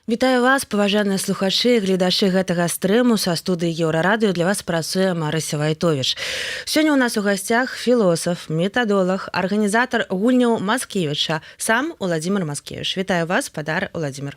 Вітаю вас, паважаныя слухачы і гледачы гэтага стрэму са студыі Еўрарадыё. Для вас працуе Марыся Вайтовіч. Сёння ў нас у гасцях філосаф, метадолаг, арганізатар гульняў Маскевіча, сам Уладзімир Маскевіч. Вітаю вас, спадар Уладзімир.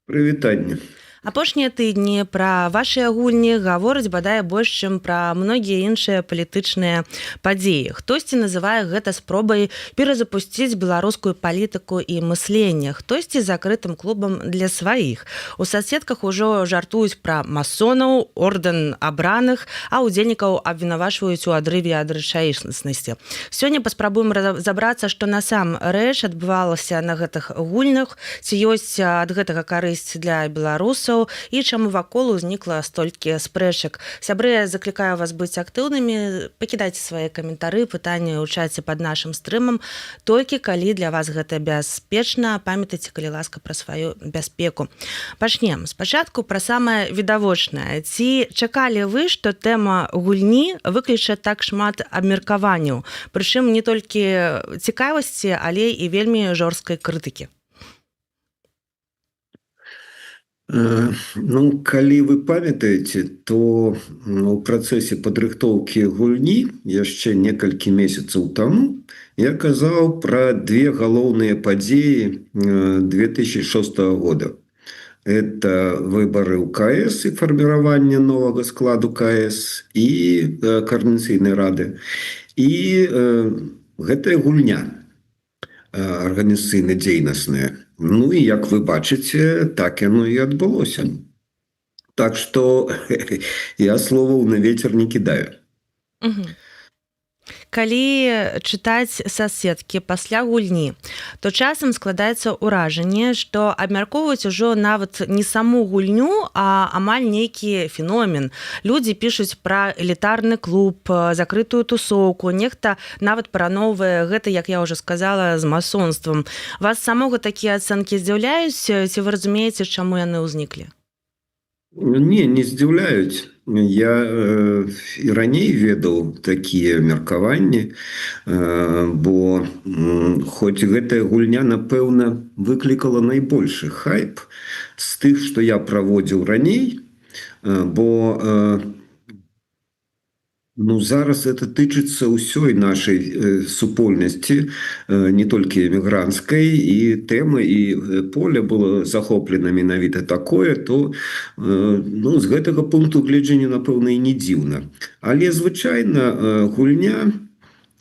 Прывітанне. Апошнія тыдні пра вашыя гульні гавораць бадай больш, чым пра многія іншыя палітычныя падзеі. Хтосьці называе гэта спробай перазапусціць беларускую палітыку і мысленне, хтосьці закрытым клубам для сваіх. У соцсетках ужо жартуюць пра масонаў, ордэн абраных, а ўдзельнікаў абвінавачваюць у адрыве ад рэчаіснасці. Сёння паспрабуем разабрацца, што насамрэч адбывалася на гэтых гульнях, ці ёсць ад гэтага карысць для беларусаў, і чаму вакол узнікла столькі спрэчак. Сябры, заклікаю вас быць актыўнымі, пакідайце свае каментары, пытанні ў чаце пад нашым стрымам, толькі калі для вас гэта бяспечна, памятайце, калі ласка, пра сваю бяспеку. Пачнем. Спачатку пра самае відавочнае. Ці чакалі вы, што тэма гульні выкліча так шмат абмеркаванняў, прычым не толькі цікавасці, але і вельмі жорсткай крытыкі? Калі вы памятаеце, то у працэсе падрыхтоўкі гульні яшчэ некалькі месяцаў таму я казаў пра две галоўныя падзеі 2006 года. Это выбары ў КС і фарміраванне новага складу КС і Координацыйнай рады. І гэтая гульня арганізацыйна-дзейнасная. І як вы бачыце, так яно і адбылося. Так што я словаў на вецер не кідаю. Калі чытаць соцсеткі пасля гульні, то часам складаецца ўражанне, што абмяркоўваюць ужо нават не саму гульню, а амаль нейкі феномен. Людзі пішуць пра элітарны клуб, закрытую тусоўку, нехта нават параўноўвае гэта, як я ўжо сказала, з масонствам. Вас самога такія ацэнкі здзіўляюць, ці вы разумееце, чаму яны ўзніклі? Не здзіўляюць. Я і раней ведаў такія меркаванні, бо хоць гэтая гульня, напэўна, выклікала найбольшы хайп з тых, што я праводзіў раней, бо зараз это тычыцца ўсёй нашай супольнасці, не толькі эмігранцкай, і тэма, і поле было захоплена менавіта такое, то з гэтага пункту гледжання, напэўна, і не дзіўна. Але звычайна гульня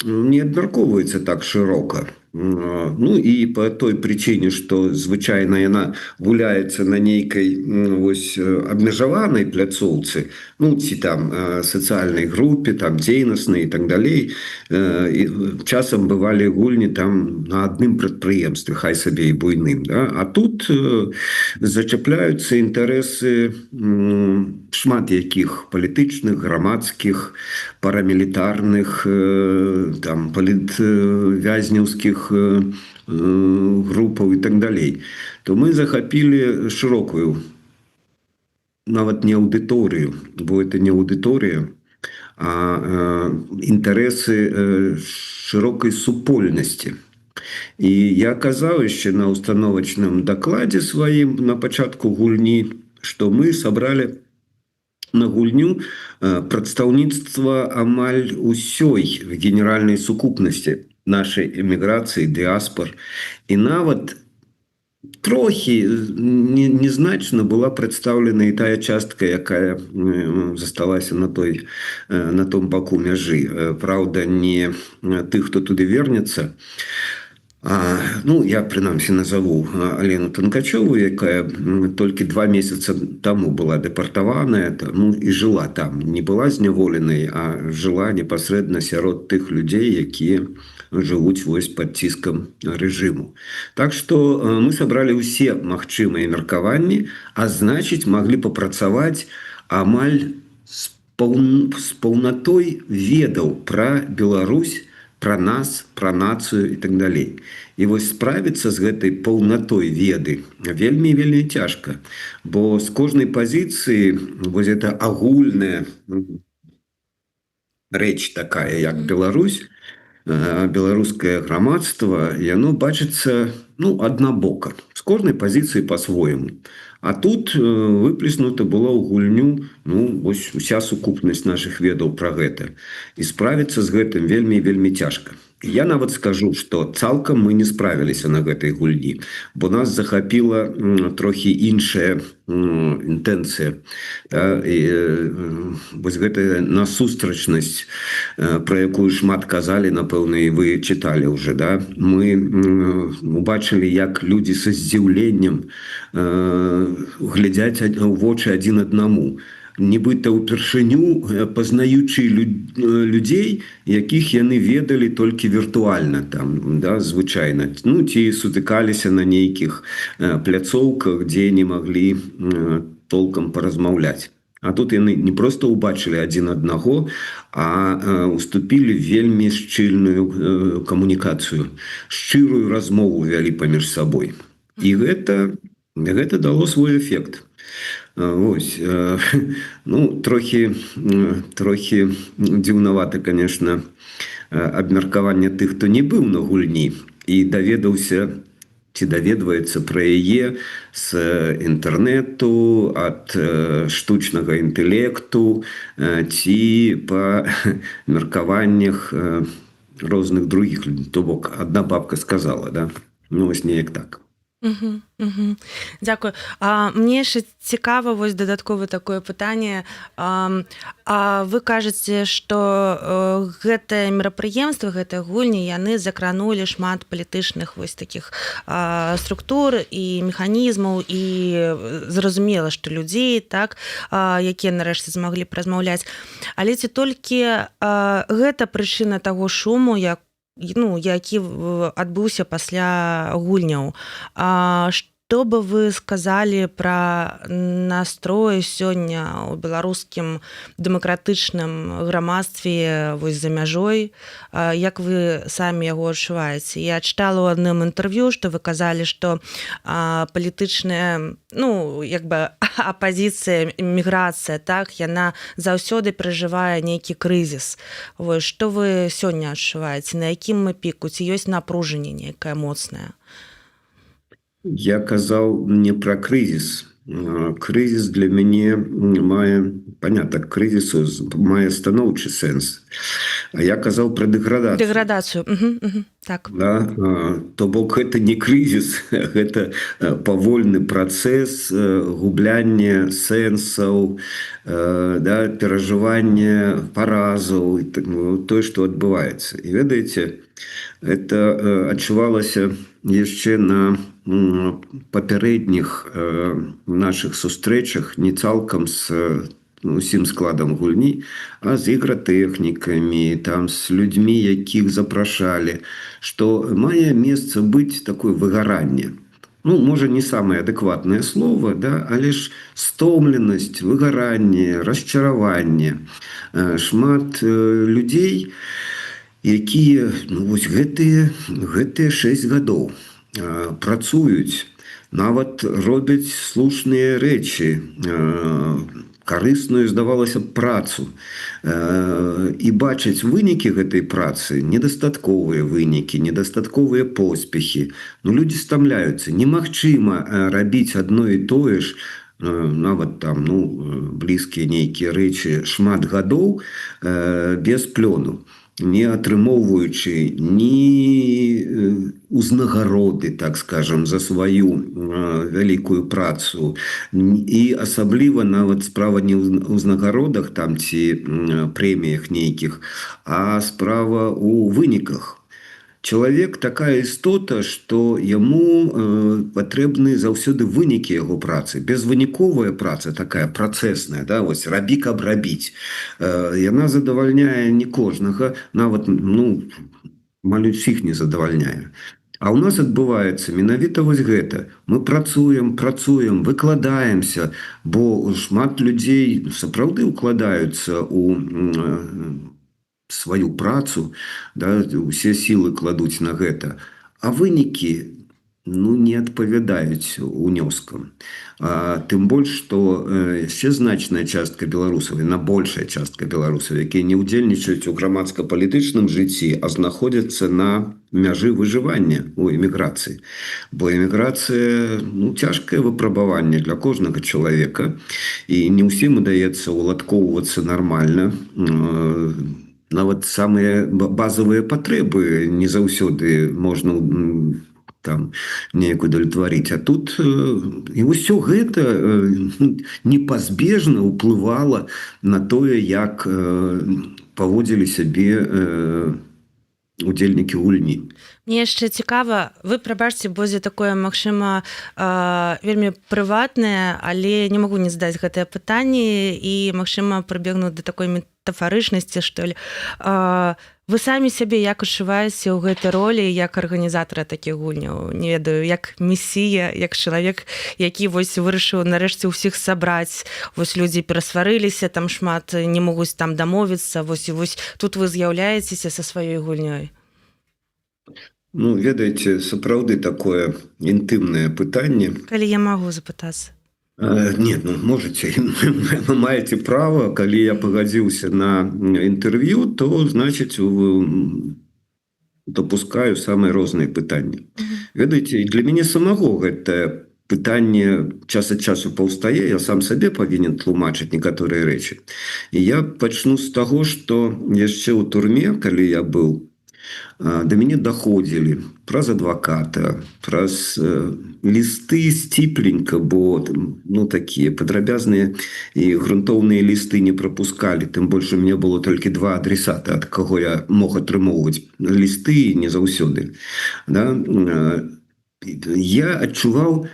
не абмяркоўваецца так шырока. І па той прычыне, што звычайна яна гуляецца на нейкай абмежаванай пляцоўцы, ці там сацыяльнай групе, там дзейнаснай і так далей. Часам бывалі гульні там на адным прадпрыемстве, хай сабе і буйным. А тут зачапляюцца інтарэсы шмат якіх палітычных, грамадскіх, парамілітарных, палітвязняўскіх групаў і так далей, то мы захапілі шырокую, нават не аўдыторыю, бо это не аўдыторыя, а інтарэсы шырокай супольнасці. І я казаў яшчэ на установачным дакладзе сваім на пачатку гульні, што мы сабралі на гульню прадстаўніцтва амаль усёй генеральнай сукупнасці нашай эміграцыі, дыаспор. І нават трохі незначна была прадстаўлена і тая частка, якая засталася на том баку мяжы. Праўда, не тых, хто туды вернецца. Я, прынамсі, назову Алену Танкачеву, якая толькі 2 месяца таму была дэпартаваная, і жыла там. Не была зняволенай, а жыла непасрэдна сярод тых людзей, якія жывуць пад ціскам рэжыму. Так што мы сабралі ўсе магчымыя меркаванні, а значыць, маглі папрацаваць амаль з паўнатой ведаў пра Беларусь, пра нас, пра нацыю і так далей. І справіцца з гэтай паўнатой веды вельмі цяжка, бо з кожнай пазіцыі гэта агульная рэч такая, як Беларусь, беларускае грамадства, яно бачыцца аднабока, з кожнай пазіцыі па-свойму. А тут выплеснута была ў гульню вось уся сукупнасць нашых ведаў пра гэта. І справіцца з гэтым вельмі вельмі цяжка. Я нават скажу, што цалкам мы не справіліся на гэтай гульні, бо нас захапіла трохі іншая інтэнцыя. Вось гэтая насустрачнасць, пра якую шмат казалі, напэўна, і вы чыталі ўжо. Мы убачылі, як людзі са здзіўленнем глядзяць у вочы адзін аднаму. Нібыта ўпершыню пазнаючы людзей, якіх яны ведалі толькі віртуальна, звычайна. Ці сутыкаліся на нейкіх пляцоўках, дзе не маглі толкам паразмаўляць. А тут яны не проста ўбачылі адзін аднаго, а уступілі вельмі шчыльную камунікацыю, шчырую размову вялі паміж сабой. І гэта дало свой эфект. Вось, трохі дзіўнавата, конечно, абмеркаванне тых, хто не быў на гульні і даведаўся ці даведваецца пра яе з інтэрнэту, ад штучнага інтэлекту ці па меркаваннях розных другіх людзей. То бок, адна бабка сказала, вось неяк так. Дзякую. Мне яшчэ цікава вось дадатковае такое пытанне. Вы кажаце, што гэтае мерапрыемства, гэтыя гульні, яны закранулі шмат палітычных вось такіх структур і механізмаў, і зразумела, што людзей, якія нарэшце змаглі паразмаўляць. Але ці толькі гэта прычына таго шуму, які адбыўся пасля гульняў. Што бы вы сказалі пра настрой сёння ў беларускім дэмакратычным грамадстве вось за мяжой? Як вы самі яго адчуваеце? Я чытала ў адным інтэрв'ю, што вы казалі, што палітычная, апазіцыя, міграцыя, яна заўсёды перажывае нейкі крызіс. Вось, што вы сёння адчуваеце? На якім мы піку? Ці ёсць напружанне нейкае моцнае? Я казаў не пра крызіс. Крызіс для мяне мае, панятак крызісу, мае станоўчы сэнс. А я казаў пра дэградацыю. Дэградацыю, так. То бок гэта не крызіс, гэта павольны працэс губляння сэнсаў, перажывання паразаў, тое, што адбываецца. І ведаеце, это адчувалася яшчэ на папярэдніх наших сустрэчах, не цалкам з усім складам гульні, а з ігратэхнікамі, з людзьмі, якіх запрашалі, што мае месца быць такое выгаранне. Можа, не самае адэкватнае слово, але ж стомленасць, выгаранне, расчараванне. Шмат людзей, якія вось гэтыя 6 гадоў працуюць, нават робяць слушныя рэчы, карысную, здавалася б, працу, і бачаць вынікі гэтай працы, недастатковыя вынікі, недастатковыя поспехі. Людзі стамляюцца. Немагчыма рабіць адно і тое ж, нават блізкія нейкія рэчы шмат гадоў без плёну, не атрымоўваючы ні узнагароды, так скажам, за сваю вялікую працу. І асабліва нават справа не ў узнагародах ці прэміях нейкіх, а справа ў выніках. Чалавек такая істота, што яму патрэбны заўсёды вынікі яго працы. Безвыніковая праца, такая працэсная, вось рабі, каб рабіць. Яна задавальняе не кожнага, нават, амаль усіх не задавальняе. А ў нас адбываецца менавіта вось гэта. Мы працуем, выкладаемся, бо шмат людзей сапраўды ўкладаюцца ў сваю працу, усе сілы кладуць на гэта. А вынікі ну, не адпавядаюць унёскам. Тым больш, што яшчэ значная частка беларусаў, і на большая частка беларусаў, якія не ўдзельнічаюць у грамадска-палітычным жыцці, а знаходзяцца на мяжы выжывання ў эміграцыі. Бо эміграцыя, ну, цяжкае выпрабаванне для кожнага чалавека, і не ўсім удаецца уладкоўвацца нармальна. Нават самыя базавыя патрэбы не заўсёды можна там неяк удовлетворить. А тут і ўсё гэта непазбежна ўплывала на тое, як паводзілі сябе удзельнікі гульні. Мне яшчэ цікава, вы прабачце, бо за такое, магчыма, вельмі прыватнае, але не магу не задаць гэтае пытанне і, магчыма, прыбегну да такой метафарычнасці, што ли. Вы самі сябе як адчуваеце ў гэтай ролі як арганізатара такіх гульняў? Не ведаю, як месія, як чалавек, які вось вырашыў нарэшце ўсіх сабраць. Вось людзі перасварыліся, там шмат не могуць там дамовіцца. Вось тут вы з'яўляецеся са сваёй гульнёй. Ну, ведаеце, сапраўды такое інтымнае пытанне. Калі я магу запытацца. Нет, ну, можете, маете право, калі я пагадзіўся на інтэрв'ю, то, значит, допускаю самыя розныя пытанні. Ведаеце, і для мяне самого гэта пытанне час ад часу паўстае, я сам сабе павінен тлумачыць некаторыя рэчы. І я пачну з таго, што яшчэ ў турме, калі я быў, до мяне доходзілі праз адваката, праз лісты сціпленька, бо ну, такія падрабязныя і грунтоўныя лісты не прапускалі, тым больш у мяне было толькі 2 адресата, ад каго я мог атрымоўваць лісты не заўсёды. Да? Я адчуваў,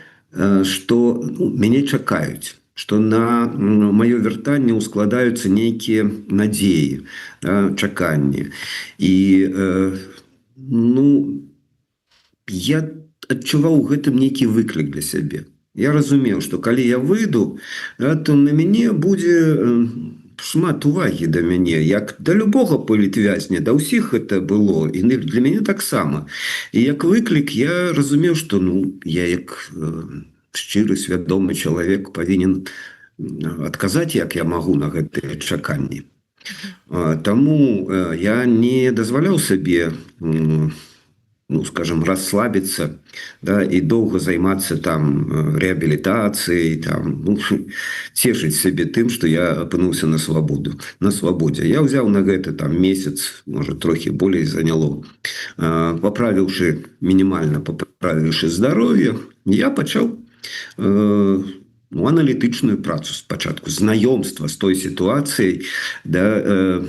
што мяне чакаюць, што на маё вяртанне ускладаюцца нейкія надзеі, чаканні. І ну, я адчуваў у гэтым нейкі выклік для сябе. Я разумеў, што калі я выйду, то на мяне будзе шмат увагі да мяне, як да любога палітвязня, да ўсіх гэта было, і для мяне таксама. І як выклік я разумеў, што ну, я як шчыры, свядомы чалавек павінен адказаць, як я магу на гэтыя чаканні. Таму я не дазваляў сабе, ну, скажем, расслабіцца, да, і доўга займацца там рэабілітацыяй, там, ну, цешыць сабе тым, што я апынуўся на свабодзе. Я ўзяў на гэта там месяц, можа, трохі болей заняло. Паправіўшы, мінімальна паправіўшы здароўе, я пачаў ну, аналітычную працу спачатку, знаёмства з той сітуацыяй, да,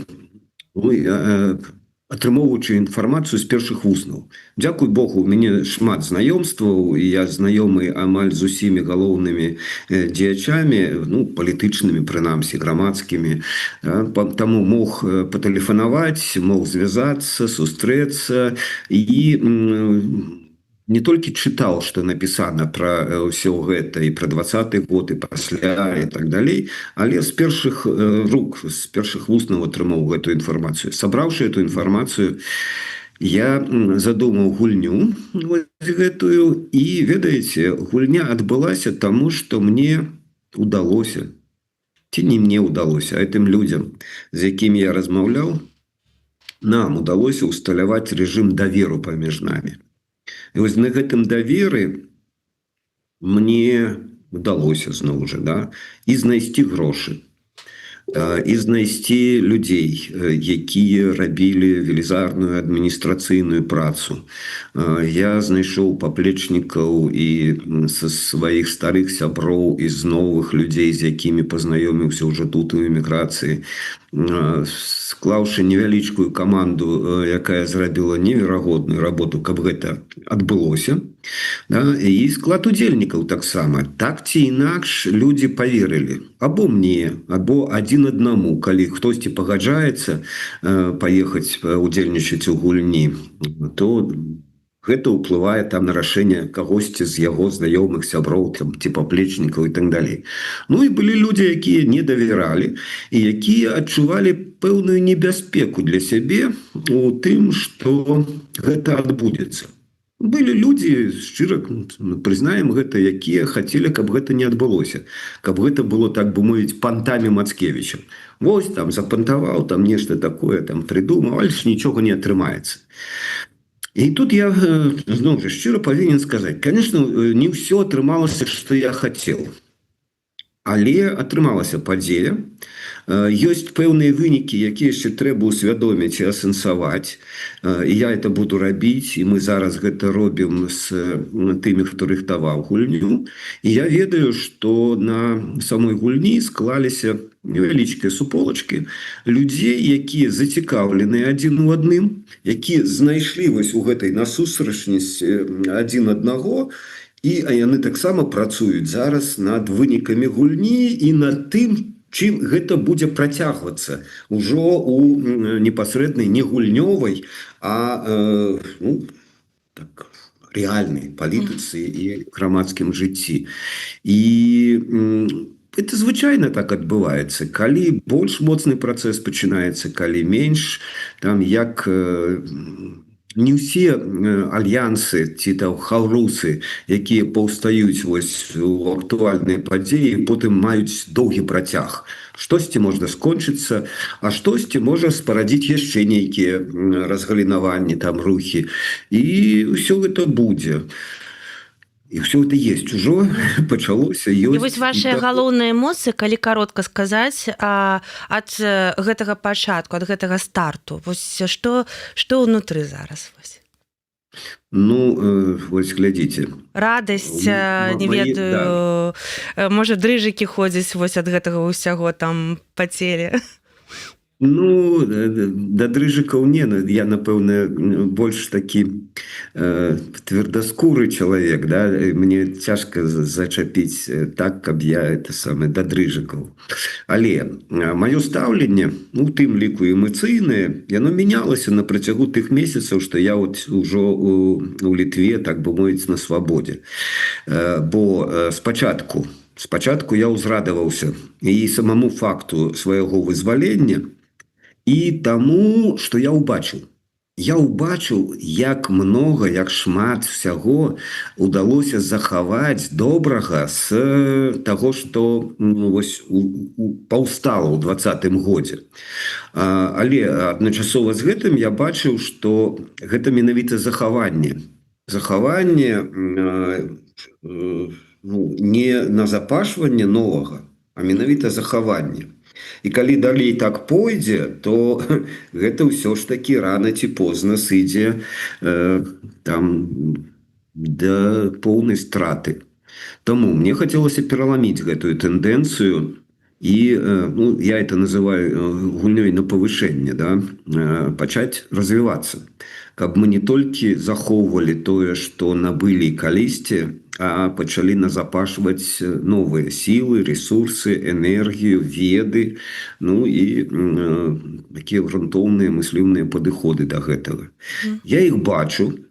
атрымоўваючы інфармацыю з першых вуснаў. Дзякуй Богу, у мяне шмат знаёмстваў, і я знаёмы амаль з усімі галоўнымі дзеячамі, ну, палітычнымі, прынамсі, грамадскімі. Таму мог патэлефанаваць, мог звязацца, сустрэцца і не толькі чытаў, што напісана пра ўсё гэта і пра 20-й год, і пасля, і так далей, але з першых рук, з першых вуснаў атрымаў гэту інфармацыю. Сабраўшы эту інфармацыю, я задумаў гульню гэтую, і, ведаеце, гульня адбылася таму, што мне удалося, ці не мне удалося, а тым людзям, з якімі я размаўляў, нам удалося ўсталяваць рэжым даверу паміж намі. І вось на гэтым даверы мне удалося зноў жа, да, і знайсці грошы, і знайсці людзей, якія рабілі велізарную адміністрацыйную працу. Я знайшоў паплечнікаў і са сваіх старых сяброў, і з новых людзей, з якімі пазнаёміўся ўжо тут у эміграцыі, склаўшы невялічкую каманду, якая зрабіла неверагодную работу, каб гэта адбылося, да? І склад удзельнікаў таксама. Так ці інакш людзі паверылі або мне, або адзін аднаму, калі хтосьці пагаджаецца паехаць удзельнічаць у гульні, то гэта ўплывае там на рашэнне кагосьці з яго знаёмых сяброў, там, ці паплечнікаў і так далей. Ну і былі людзі, якія не давяралі і якія адчувалі пэўную небяспеку для сябе у тым, што гэта адбудзецца. Былі людзі, шчыра прызнаем гэта, якія хацелі, каб гэта не адбылося, каб гэта было, так бы мовіць, пантамі Мацкевіча. Вось там запантаваў, там нешта такое там прыдумаў, але ж нічога не атрымаецца. І тут я зноў жа шчыра павінен сказаць, конечно, не ўсё атрымалася, што я хацеў. Але атрымалася падзея. Ёсць пэўныя вынікі, якія яшчэ трэба ўсвядоміць і асэнсаваць. І я это буду рабіць, і мы зараз гэта робім з тымі, хто рыхтаваў гульню. І я ведаю, што на самой гульні склаліся невялічкія суполачкі людзей, якія зацікаўленыя адзін у адным, якія знайшлі вось у гэтай насустражнасці адзін аднаго, і яны таксама працуюць зараз над вынікамі гульні і над тым, чым гэта будзе працягвацца ўжо у непасрэднай не гульнёвай, а так, рэальнай палітыцы і грамадскім жыцці. І это звычайна так адбываецца. Калі больш моцны працэс пачынаецца, калі менш, там як не ўсе альянсы ці там хаўрусы, якія паўстаюць вось у актуальныя падзеі, потым маюць доўгі працяг. Штосьці можна скончыцца, а штосьці можа спарадзіць яшчэ нейкія разгалінаванні, там рухі. І ўсё гэта будзе. І ўсё гэта есть ужо, пачалося, ёсць. І вось вашыя галоўныя эмоцыі, калі каротка сказаць, ад гэтага пачатку, ад гэтага старту, вось што ўнутры зараз? Ну, вось глядзіце. Радасць, не ведаю, можа дрыжыкі ходзяць вось ад гэтага ўсяго там па целе. Ну, да дрыжыкаў не, я, напэўна, больш такі твердаскуры чалавек, да? Мне цяжка зачапіць так, каб я это самае да дрыжыкаў. Але маё стаўленне, у тым ліку эмацыйнае, яно мянялася на працягу тых месяцаў, што я вот ужо у Літве, так бы мовіць, на свабодзе. Бо спачатку я ўзрадаваўся і самому факту свайго вызвалення, і таму, што я ўбачыў. Я ўбачыў, як многа, як шмат усяго удалося захаваць добрага з таго, што вось паўстала ў 20-м годзе. Але адначасова з гэтым я бачыў, што гэта менавіта захаванне. Захаванне не назапашванне новага, а менавіта захаванне. І калі далей так пойдзе, то гэта ўсё ж такі рана ці позна сыдзе там да поўнай страты. Таму мне хацелася пераламіць гэтую тэндэнцыю і, я это называю гульнёй на павышэнне, да? Пачаць развівацца. Каб мы не толькі захоўвалі тое, што набылі калісьці, а пачалі назапашваць новыя сілы, ресурсы, энергію, веды, ну і такія грунтоўныя мысліўныя падыходы да гэтага. Я іх бачу,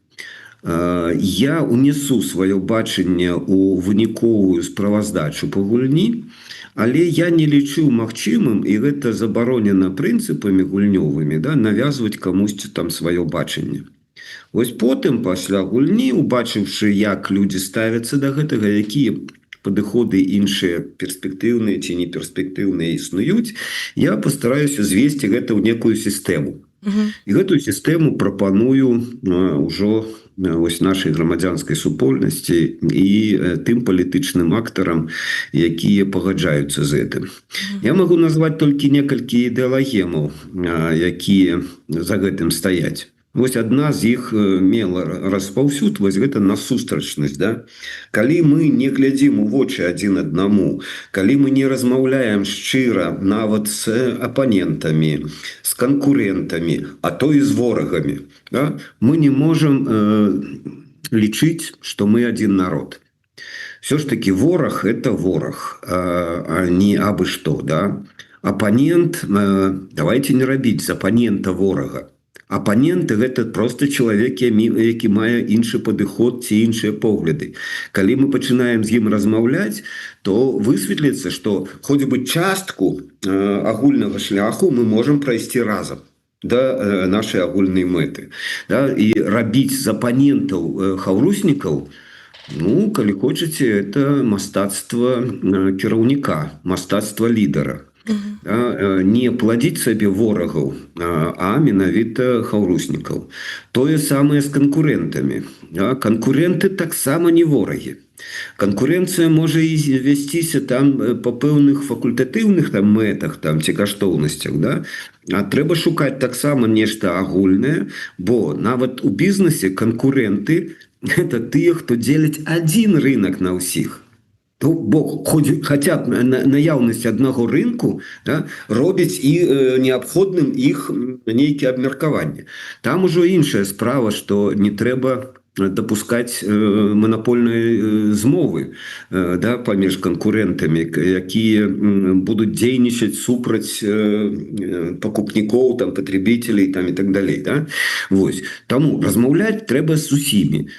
я унесу сваё бачанне ў выніковую справаздачу па гульні, але я не лічыў магчымым, і гэта забаронена прынцыпамі гульнёвымі, да, навязваць камусьці там сваё бачанне. Вось потым, пасля гульні, убачыўшы, як людзі ставяцца да гэтага, якія падыходы іншыя перспектыўныя ці неперспектыўныя існуюць, я пастараюся звесці гэта ў некую сістэму. І гэтую сістэму прапаную ўжо вось нашай грамадзянскай супольнасці і тым палітычным актарам, якія пагаджаюцца з гэтым. Я магу назваць толькі некалькі ідэалагемаў, якія за гэтым стаяць. Вось адна з іх мела распаўсюдваць, гэта насустрачнасць, да? Калі мы не глядзім у вочы адзін аднаму, калі мы не размаўляем шчыра нават з апанентамі, з канкурентамі, а то і з ворагамі, да? Мы не можам лічыць, што мы адзін народ. Все ж таки вораг – это вораг, а не абы што, да? Апанент, давайте не рабіць з апанента ворага. Апаненты – гэта проста чалавек, які мае іншы падыход ці іншыя погляды. Калі мы пачынаем з ім размаўляць, то высветліцца, што хоць бы частку агульнага шляху мы можам прайсці разам. да нашай агульнай мэты, да, і рабіць з апанентаў хаўруснікаў, ну, калі хочаце, это мастацтва кіраўніка, мастацтва лідара. Да, не пладзіць сабе ворагаў, а менавіта хаўруснікаў. Тое самае з канкурэнтамі. Да, канкурэнты таксама не ворагі. Канкурэнцыя можа і весціся там па пэўных факультатыўных там мэтах там ці каштоўнасцях, да? А трэба шукаць таксама нешта агульнае, бо нават у бізнесе канкурэнты это тыя, хто дзеляць адзін рынок на ўсіх. Бо хаця б наяўнасць аднаго рынку, да, робіць і неабходным іх нейкія абмеркаванні. Там ужо іншая справа, што не трэба дапускаць манапольнай змовы, да, паміж канкурэнтамі, якія будуць дзейнічаць супраць пакупнікоў, там, патрабітелей там, і так далей. Да? Вось. Таму размаўляць трэба з усімі.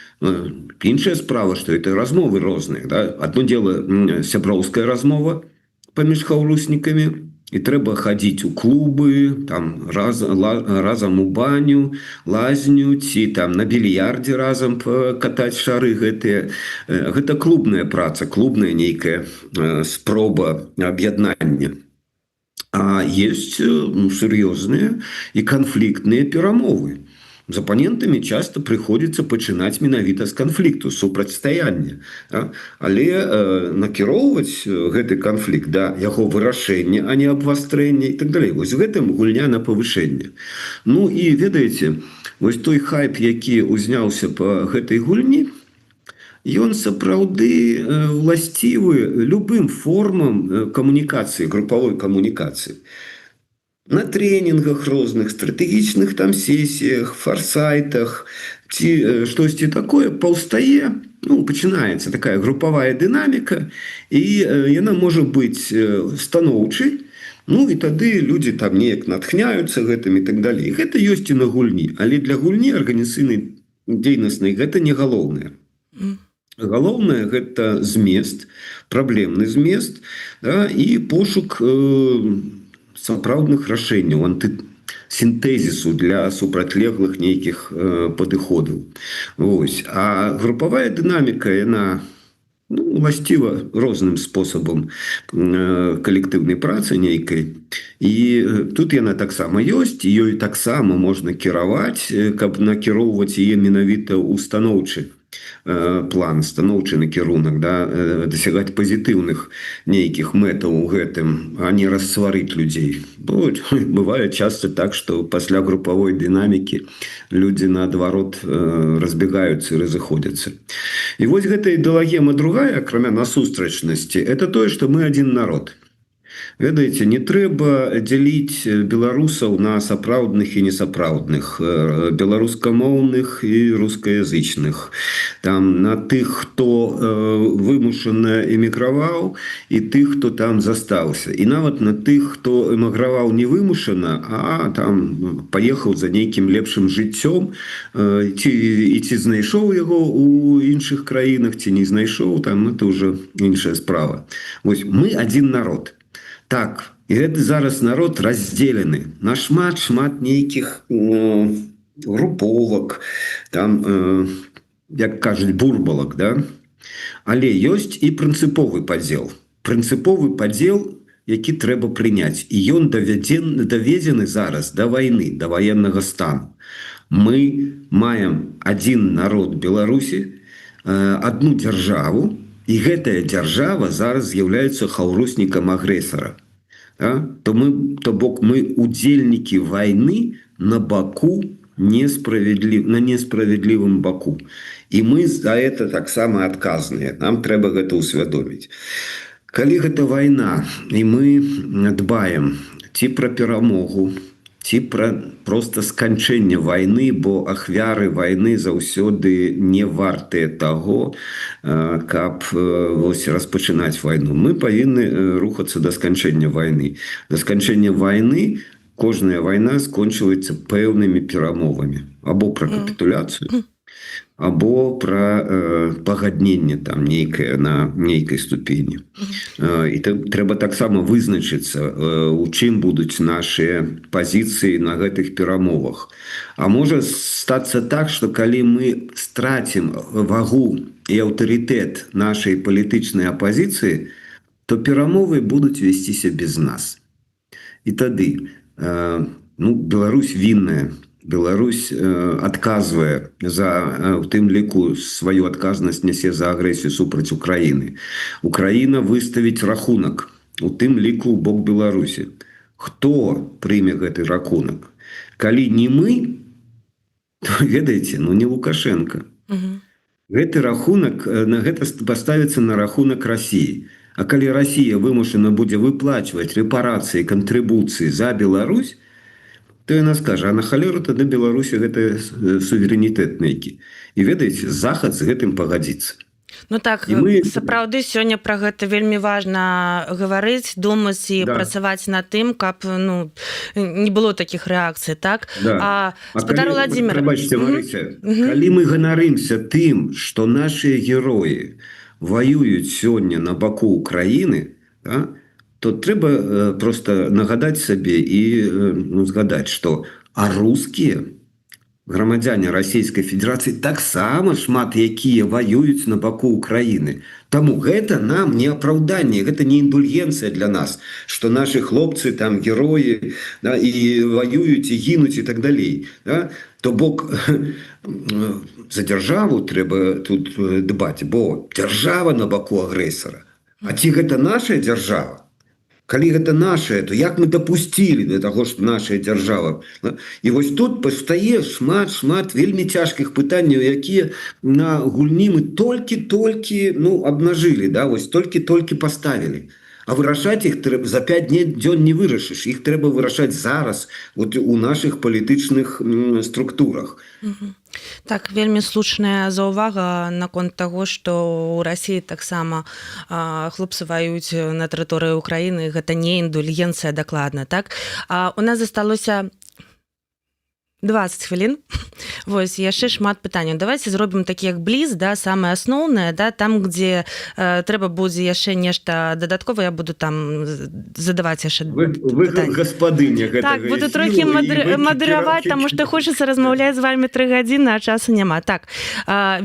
Іншая справа, што это размовы розныя. Да? Одно дело сяброўская размова паміж хаўруснікамі, і трэба хадзіць у клубы, там, разам у баню, лазню, ці там на більярдзе разам катаць шары гэтыя. Гэта клубная праца, клубная нейкая спроба аб'яднання. А ёсць сур'ёзныя і канфліктныя перамовы. З апанентамі часта прыходзіцца пачынаць менавіта з канфлікту, супрацьстаяння. Але накіроўваць гэты канфлікт да яго вырашэння, а не абвастрэння і так далей. Вось гэтым гульня на павышэнне. Ну і ведаеце, вось той хайп, які узняўся па гэтай гульні, ён сапраўды уласцівы любым формам камунікацыі, групавой камунікацыі. На тренінгах розных, стратэгічных там сесіях, фарсайтах, ці штосьці такое паўстае, ну, пачынаецца такая групавая дынаміка, і яна можа быць станоўчай, ну, і тады людзі там неяк натхняюцца гэтым і так далей. Гэта ёсць і на гульні, але для гульні арганізацыйнай дзейнаснай гэта не галоўнае. Галоўнае гэта змест, праблемны змест, да, і пошук сапраўдных рашэнняў, антысінтэзісу для супрацьлеглых нейкіх падыходаў. Вось. А групавая дынаміка, яна уласціва розным спосабам калектыўнай працы нейкай. І тут яна таксама ёсць, і ёй таксама можна кіраваць, каб накіроўваць яе менавіта ў станоўчы план, станоўчы накірунак, да, дасягаць пазітыўных нейкіх мэтаў у гэтым, а не рассварыць людзей. Бо бывае часта так, што пасля групавой дынамікі людзі наадварот разбегаюцца і разыходзяцца. І вось гэта ідэалагема другая, акрамя насустрачнасці, это тое, што мы адзін народ. Ведаеце, не трэба дзяліць беларусаў на сапраўдных і несапраўдных, беларускамоўных і рускаязычных, там, на тых, хто вымушана эміграваў, і тых, хто там застаўся. І нават на тых, хто эміграваў не вымушана, а там паехаў за нейкім лепшым жыццём, ці знайшоў яго ў іншых краінах, ці не знайшоў, там это ўжо іншая справа. Вось, мы адзін народ. Так, і гэты зараз народ раздзелены на шмат нейкіх груповак, там, як кажуць, бурбалак, да? Але ёсць і прынцыповы падзел. Прынцыповы падзел, які трэба прыняць. І ён даведзены зараз да вайны, да ваеннага стану. Мы маем адзін народ Беларусі, адну дзяржаву, і гэтая дзяржава зараз з'яўляецца хаўруснікам агрэсара. То бок мы удзельнікі вайны на баку на несправядлівым баку. І мы за это таксама адказныя. Нам трэба гэта ўсвядоміць. Калі гэта вайна, і мы дбаем ці пра перамогу, ці пра проста сканчэнне вайны, бо ахвяры вайны заўсёды не вартыя таго, каб распачынаць вайну. Мы павінны рухацца да сканчэння вайны. Да сканчэння вайны кожная вайна скончваецца пэўнымі перамовамі. Або пра капітуляцыю, або пра пагадненне там нейкае на нейкай ступені. І трэба таксама вызначыцца, у чым будуць нашыя пазіцыі на гэтых перамовах. А можа стацца так, што калі мы страцім вагу і аўтарытэт нашай палітычнай апазіцыі, то перамовы будуць весціся без нас. І тады Беларусь вінная. Беларусь адказвае у тым ліку сваю адказнасць нясе за агрэсію супраць Украіны. Украіна выставіць рахунак, у тым ліку ў бок Беларусі. Хто прыме гэты рахунак? Калі не мы, то, ведаеце, не Лукашенко. Гэты рахунак, на гэта паставіцца на рахунак Расіі. А калі Расія вымушана будзе выплачваць рэпарацыі, кантрыбуцыі за Беларусь, то яна скажа, а на халеру тады Беларусі гэта суверэнітэт нейкі. І ведаеце, Захад з гэтым пагадзіцца. Сапраўды сёння пра гэта вельмі важна гаварыць, думаць і працаваць над тым, каб не было такіх рэакцый, так? Спадар Владзімир, калі мы ганарымся тым, што нашыя героі воююць сёння на баку Украіны, то трэба просто нагадаць сабе і згадаць, што рускія грамадзяне Расійскай Федэрацыі таксама шмат якія воююць на баку Украіны. Таму гэта нам не апраўданне, гэта не індульгенцыя для нас, што нашы хлопцы там героі і воююць і гінуць і так далей. То бок за дзяржаву трэба тут дбаць, бо дзяржава на баку агрэсара. А ці гэта наша дзяржава? Калі гэта нашае, то як мы дапусцілі да таго, што нашая дзяржава? І вось тут пастае шмат вельмі цяжкіх пытанняў, якія на гульні мы толькі абнажылі, вось толькі паставілі. А вырашаць іх за 5 дзён не вырашыш. Іх трэба вырашаць зараз у нашых палітычных структурах. Так, вельмі слушная заўвага наконт таго, што ў Расіі таксама хлопцы ваююць на тэрыторыі Украіны. Гэта не індульгенцыя дакладна, так? У нас засталося 20 хвілін. Вось, яшчэ шмат пытанняў. Давайте зробім такі як бліз, самае асноўнае, там, дзе трэба будзе яшчэ нешта дадатковае, я буду там задаваць яшчэ пытанні. Вы гаспадыня гэтага. Так, буду трохі мадыраваць, таму што хочацца размаўляць з вами 3 гадзіны, а часу няма. Так,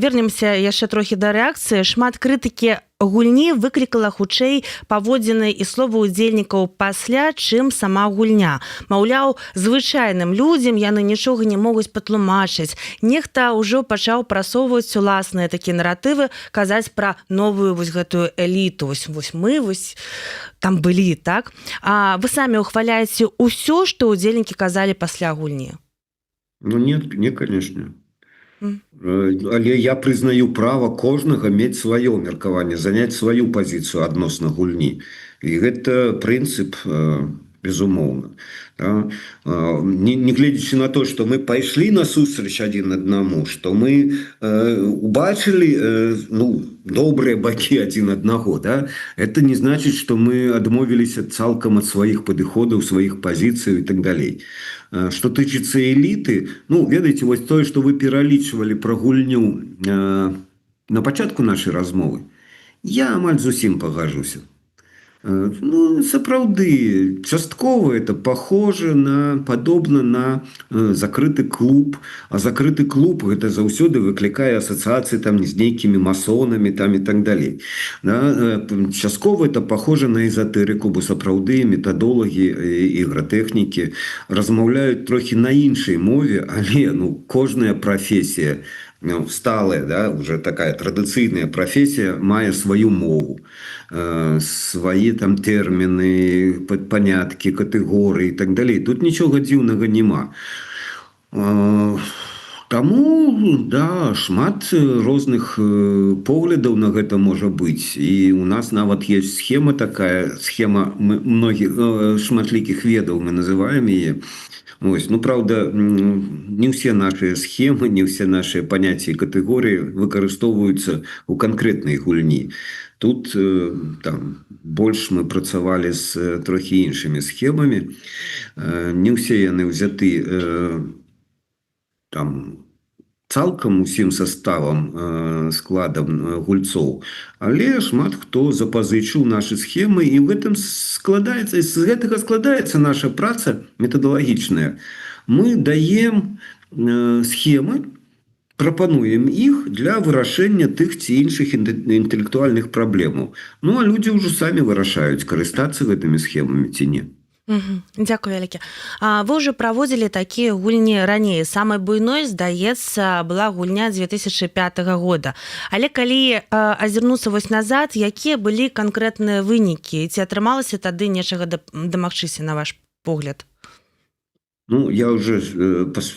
вернемся яшчэ трохі да рэакцыі. Шмат крытыкі гульні выклікала хутчэй паводзіны і словы удзельнікаў пасля, чым сама гульня. Маўляў, звычайным людзям яны нічога не могуць патлумачыць. Нехта ўжо пачаў прасоўваць уласныя такія наратывы, казаць пра новую вось гэтую эліту. Вось мы там былі, так? А вы самі ухваляеце ўсё, што удзельнікі казалі пасля гульні? Не, конечно. Але я прызнаю права кожнага мець сваё меркаванне, заняць сваю пазіцыю адносна гульні. І гэта прынцып, безумоўна. Не гледзячы на то, што мы пайшлі насустрач адзін аднаму, што мы убачылі добрыя бакі адзін аднаго, это не значыць, што мы адмовіліся цалкам ад сваіх падыходаў, сваіх пазіцый і так далей. Што тычыцца эліты, ведаеце, вось тое, што вы пералічвалі пра гульню на пачатку нашай размовы, я амаль зусім пагажуся. Сапраўды, часткова это падобна на закрыты клуб, а закрыты клуб гэта заўсёды выклікае асацыяцыі там з нейкімі масонамі там і так далей. Часткова это похоже на эзотэрыку, бо сапраўды метадолагі і ігратэхнікі размаўляюць трохі на іншай мове, але кожная прафесія сталая, уже такая традыцыйная прафесія мае сваю мову, свае там тэрміны, паняткі, катэгорыі і так далей. Тут нічога дзіўнага няма. Таму, шмат розных поглядаў на гэта можа быць. І у нас нават ёсць схема такая, схема многіх шматлікіх ведаў, мы называем яе. Правда, не ўсе нашыя схемы, не ўсе нашыя паняцці і катэгорыі выкарыстоўваюцца ў канкрэтнай гульні. Тут больш мы працавалі з трохі іншымі схемамі. Не ўсе яны ўзяты цалкам усім составам, складам гульцоў, але шмат хто запазычыў нашы схемы, і в гэтым складаецца, з гэтага складаецца наша праца метадалагічная. Мы даем схемы, прапануем іх для вырашэння тых ці іншых інтэлектуальных праблемаў. Ну, а людзі ўжо самі вырашаюць, карыстацца гэтымі схемамі ці не. Дзякую вялікі. Вы ўжо праводзілі такія гульні раней. Самай буйной, здаецца, была гульня 2005 года. Але калі азірнуцца вось назад, якія былі канкрэтныя вынікі? Ці атрымалася тады нечага дамагчыся, на ваш погляд? Ну, я уже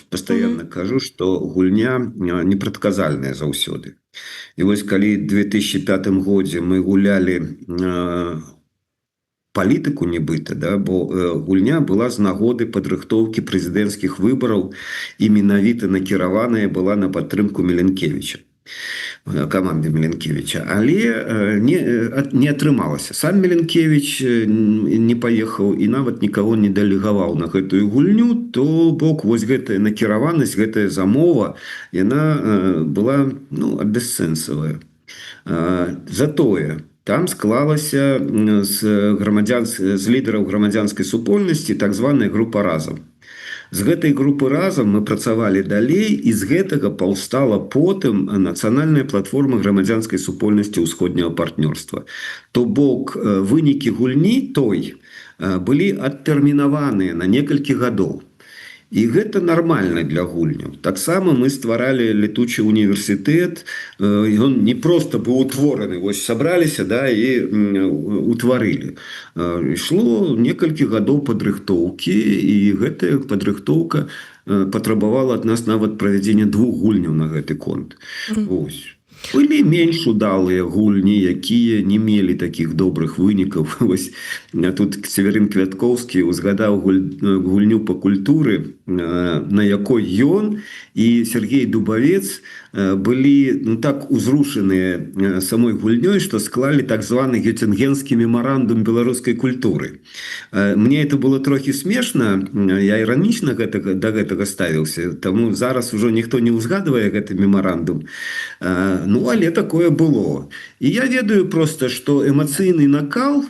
постоянно кажу, что гульня непрадказальная заўсёды. І вось калі в 2005 годзе мы гулялі палітыку нібыта, да, бо гульня была з нагоды падрыхтоўкі прэзідэнцкіх выбараў і менавіта накіраваная была на падтрымку Міленкевіча, каманды Міленкевіча, але не атрымалася. Сам Міленкевіч не паехаў і нават нікаго не дэлегаваў на гэтую гульню, то бок вось гэтая накіраванасць, гэтая замова, яна была, ну, бессэнсавая. Затое там склалася з лідараў грамадзянскай супольнасці так званая група «Разам». З гэтай групы «Разам» мы працавалі далей, і з гэтага паўстала потым нацыянальная платформа грамадзянскай супольнасці ўсходняга партнёрства. То бок вынікі гульні той былі адтэрмінаваныя на некалькі гадоў. І гэта нармальна для гульняў. Таксама мы стваралі летучы універсітэт, ён не проста быў утвораны, вось сабраліся, да, і утварылі. Ішло некалькі гадоў падрыхтоўкі, і гэтая падрыхтоўка патрабавала ад нас нават правядзення 2 гульняў на гэты конт. Ось. Былі менш удалыя гульні, якія не мелі такіх добрых вынікаў. Вось тут Северин Квяткоўскі узгадаў гульню па культуры, на якой ён і Сергей Дубавец былі, ну, так узрушаныя самой гульнёй, што склалі так званы Геттингенскі мемарандум беларускай культуры. Мне это было трохі смешна, я іранічна да гэтага ставіўся, таму зараз ужо ніхто не ўзгадвае гэты мемарандум. Ну, але такое было. І я ведаю просто, што эмацыйны накал,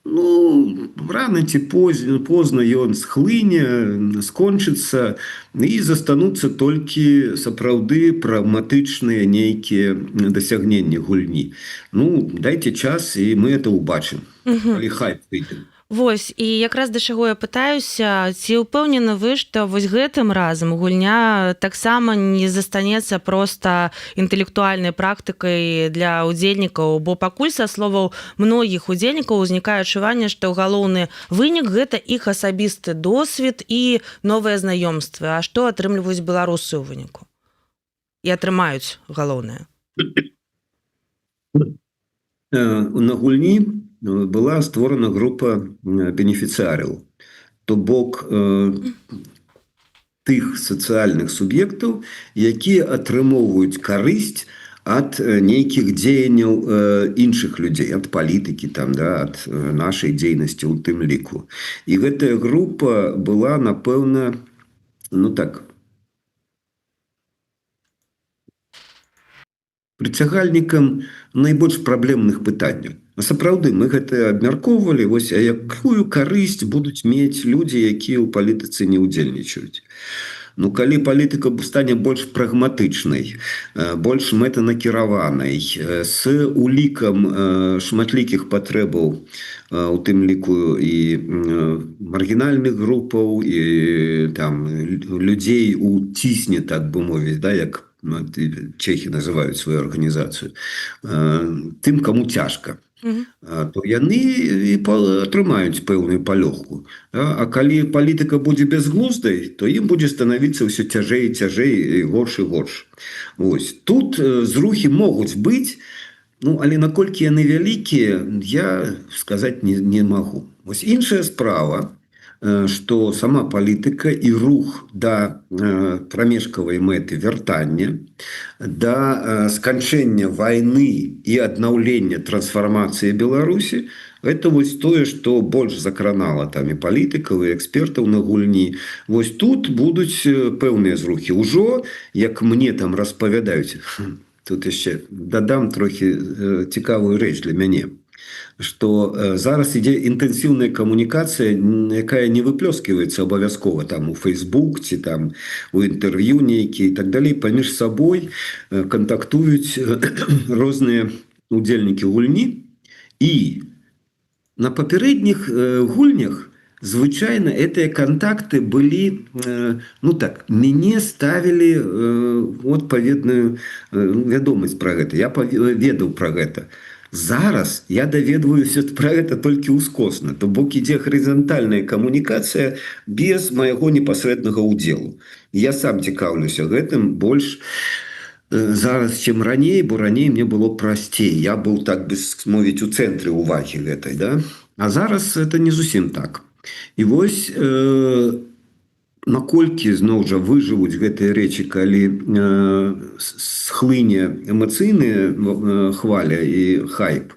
ну, рано ці позна ён схлыне, скончыцца, і застануцца толькі сапраўды прагматычныя нейкія дасягненні гульні. Ну, дайце час, і мы это ўбачым. Калі хайп прыйдзе. Вось, і якраз да чаго я пытаюся, ці ўпэўнены вы, што вось гэтым разам гульня таксама не застанецца проста інтэлектуальнай практыкай для удзельнікаў, бо пакуль, са словаў многіх удзельнікаў, узнікае адчуванне, што галоўны вынік – гэта іх асабісты досвед і новыя знаёмствы. А што атрымліваюць беларусы ў выніку? І атрымаюць галоўнае? На гульні была створана група бенефіцыараў, то бок тых сацыяльных суб'ектаў, якія атрымоўваюць карысць ад нейкіх дзеянняў іншых людзей, ад палітыкі, там, да, ад нашай дзейнасці ў тым ліку. І гэтая група была, напэўна, ну так, прыцягальнікам найбольш праблемных пытанняў. Сапраўды, мы гэта абмяркоўвалі, вось, а якую карысць будуць мець людзі, якія ў палітыцы не ўдзельнічаюць. Ну, калі палітыка стане больш прагматычнай, больш мэтанакіраванай, з улікам шматлікіх патрэбаў, у тым ліку і маргінальных групаў, і там людзей у цісне, так бы мовіць, да, як чэхі называюць сваю арганізацыю, тым, каму цяжка, то яны і атрымаюць пэўную палёгку. А калі палітыка будзе бязглуздай, то ім будзе станавіцца ўсё цяжэй і цяжэй, і горш і горш. Ось. Тут зрухі могуць быць, ну, але наколькі яны вялікія, я сказаць не магу. Ось іншая справа, што сама палітыка і рух да прамежкавай мэты вяртання, да сканчэння вайны і аднаўлення трансфармацыі Беларусі, это вось тое, што больш закранала там і палітыкаў, і экспертаў на гульні. Вось тут будуць пэўныя зрухі. Ужо, як мне там распавядаюць, тут яшчэ дадам трохі цікавую рэч для мяне, што зараз ідзе інтэнсіўная камунікацыя, якая не выплёскиваецца абавязкова там у Facebook ці там у інтэрв'ю нейкі і так далей, паміж сабой кантактуюць розныя удзельнікі гульні, і на папярэдніх гульнях звычайна гэтыя кантакты былі, ну так, мяне ставілі адпаведную вядомасць пра гэта, я ведаў пра гэта. Зараз я даведваюся пра гэта толькі ўскосна, то бок ідзе гарызантальная камунікацыя без майго непасрэднага ўдзелу. Я сам цікаўлюся гэтым больш зараз, чым раней, бо раней мне было прасцей. Я быў, так бы мовіць, у цэнтры ўвагі гэтай, да? А зараз это не зусім так. І вось наколькі зноў жа выжывуць гэтыя рэчы, калі схлыне эмацыйная хваля і хайп,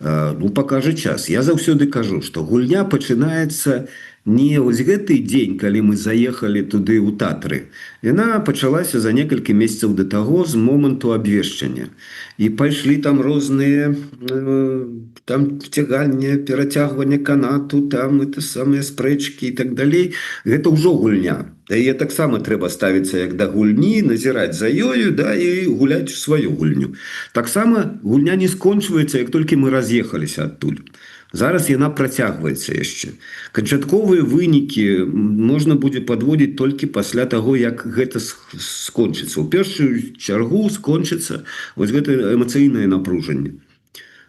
ну, пакажа час. Я заўсёды кажу, што гульня пачынаецца не вось гэты дзень, калі мы заехалі туды ў Татры. Яна пачалася за некалькі месяцаў да таго, з моманту абвешчання. І пайшлі там розныя там цягання, перацягвання канату, там это самыя спрэчкі і так далей. Гэта ўжо гульня. Да, яе таксама трэба ставіцца як да гульні, назіраць за ёю, да, і гуляць сваю гульню. Таксама гульня не скончваецца, як толькі мы раз'ехаліся адтуль. Зараз яна працягваецца яшчэ. Канчатковыя вынікі можна будзе падводзіць толькі пасля таго, як гэта скончыцца. У першую чаргу скончыцца вось гэта эмацыйнае напружанне.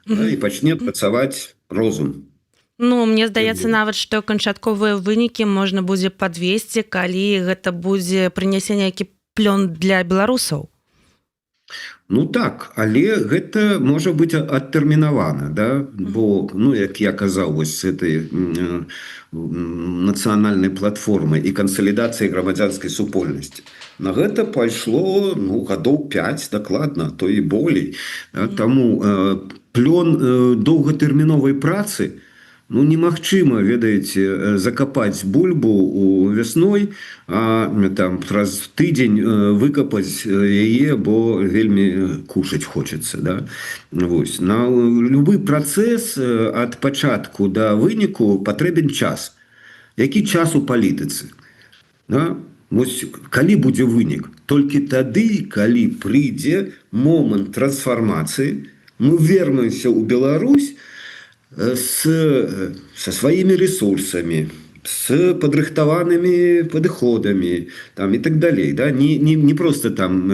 Да, і пачне працаваць розум. Ну, мне здаецца нават, што канчатковыя вынікі можна будзе падвесці, калі гэта будзе прынясенне які плён для беларусаў. Ну так, але гэта можа быць адтэрмінавана, да? Бо, ну, як я казаў, вось з этой нацыянальнай платформы і кансалідацыі грамадзянскай супольнасці. На гэта пайшло, ну, гадоў 5 дакладна, то і болей. Да? Таму плён доўгатэрміновай працы, ну, немагчыма, ведаеце, закапаць бульбу у вясной, а там праз тыдзень выкапаць яе, бо вельмі кушаць хочацца, да? Вось. На любы працэс ад пачатку да выніку патрэбен час. Які час у палітыцы? Да? Вось, калі будзе вынік? Толькі тады, калі прыйдзе момант трансфармацыі, мы вернемся ў Беларусь со своими ресурсами, с подрыхтованными подходами там, и так далее. Да? Не просто там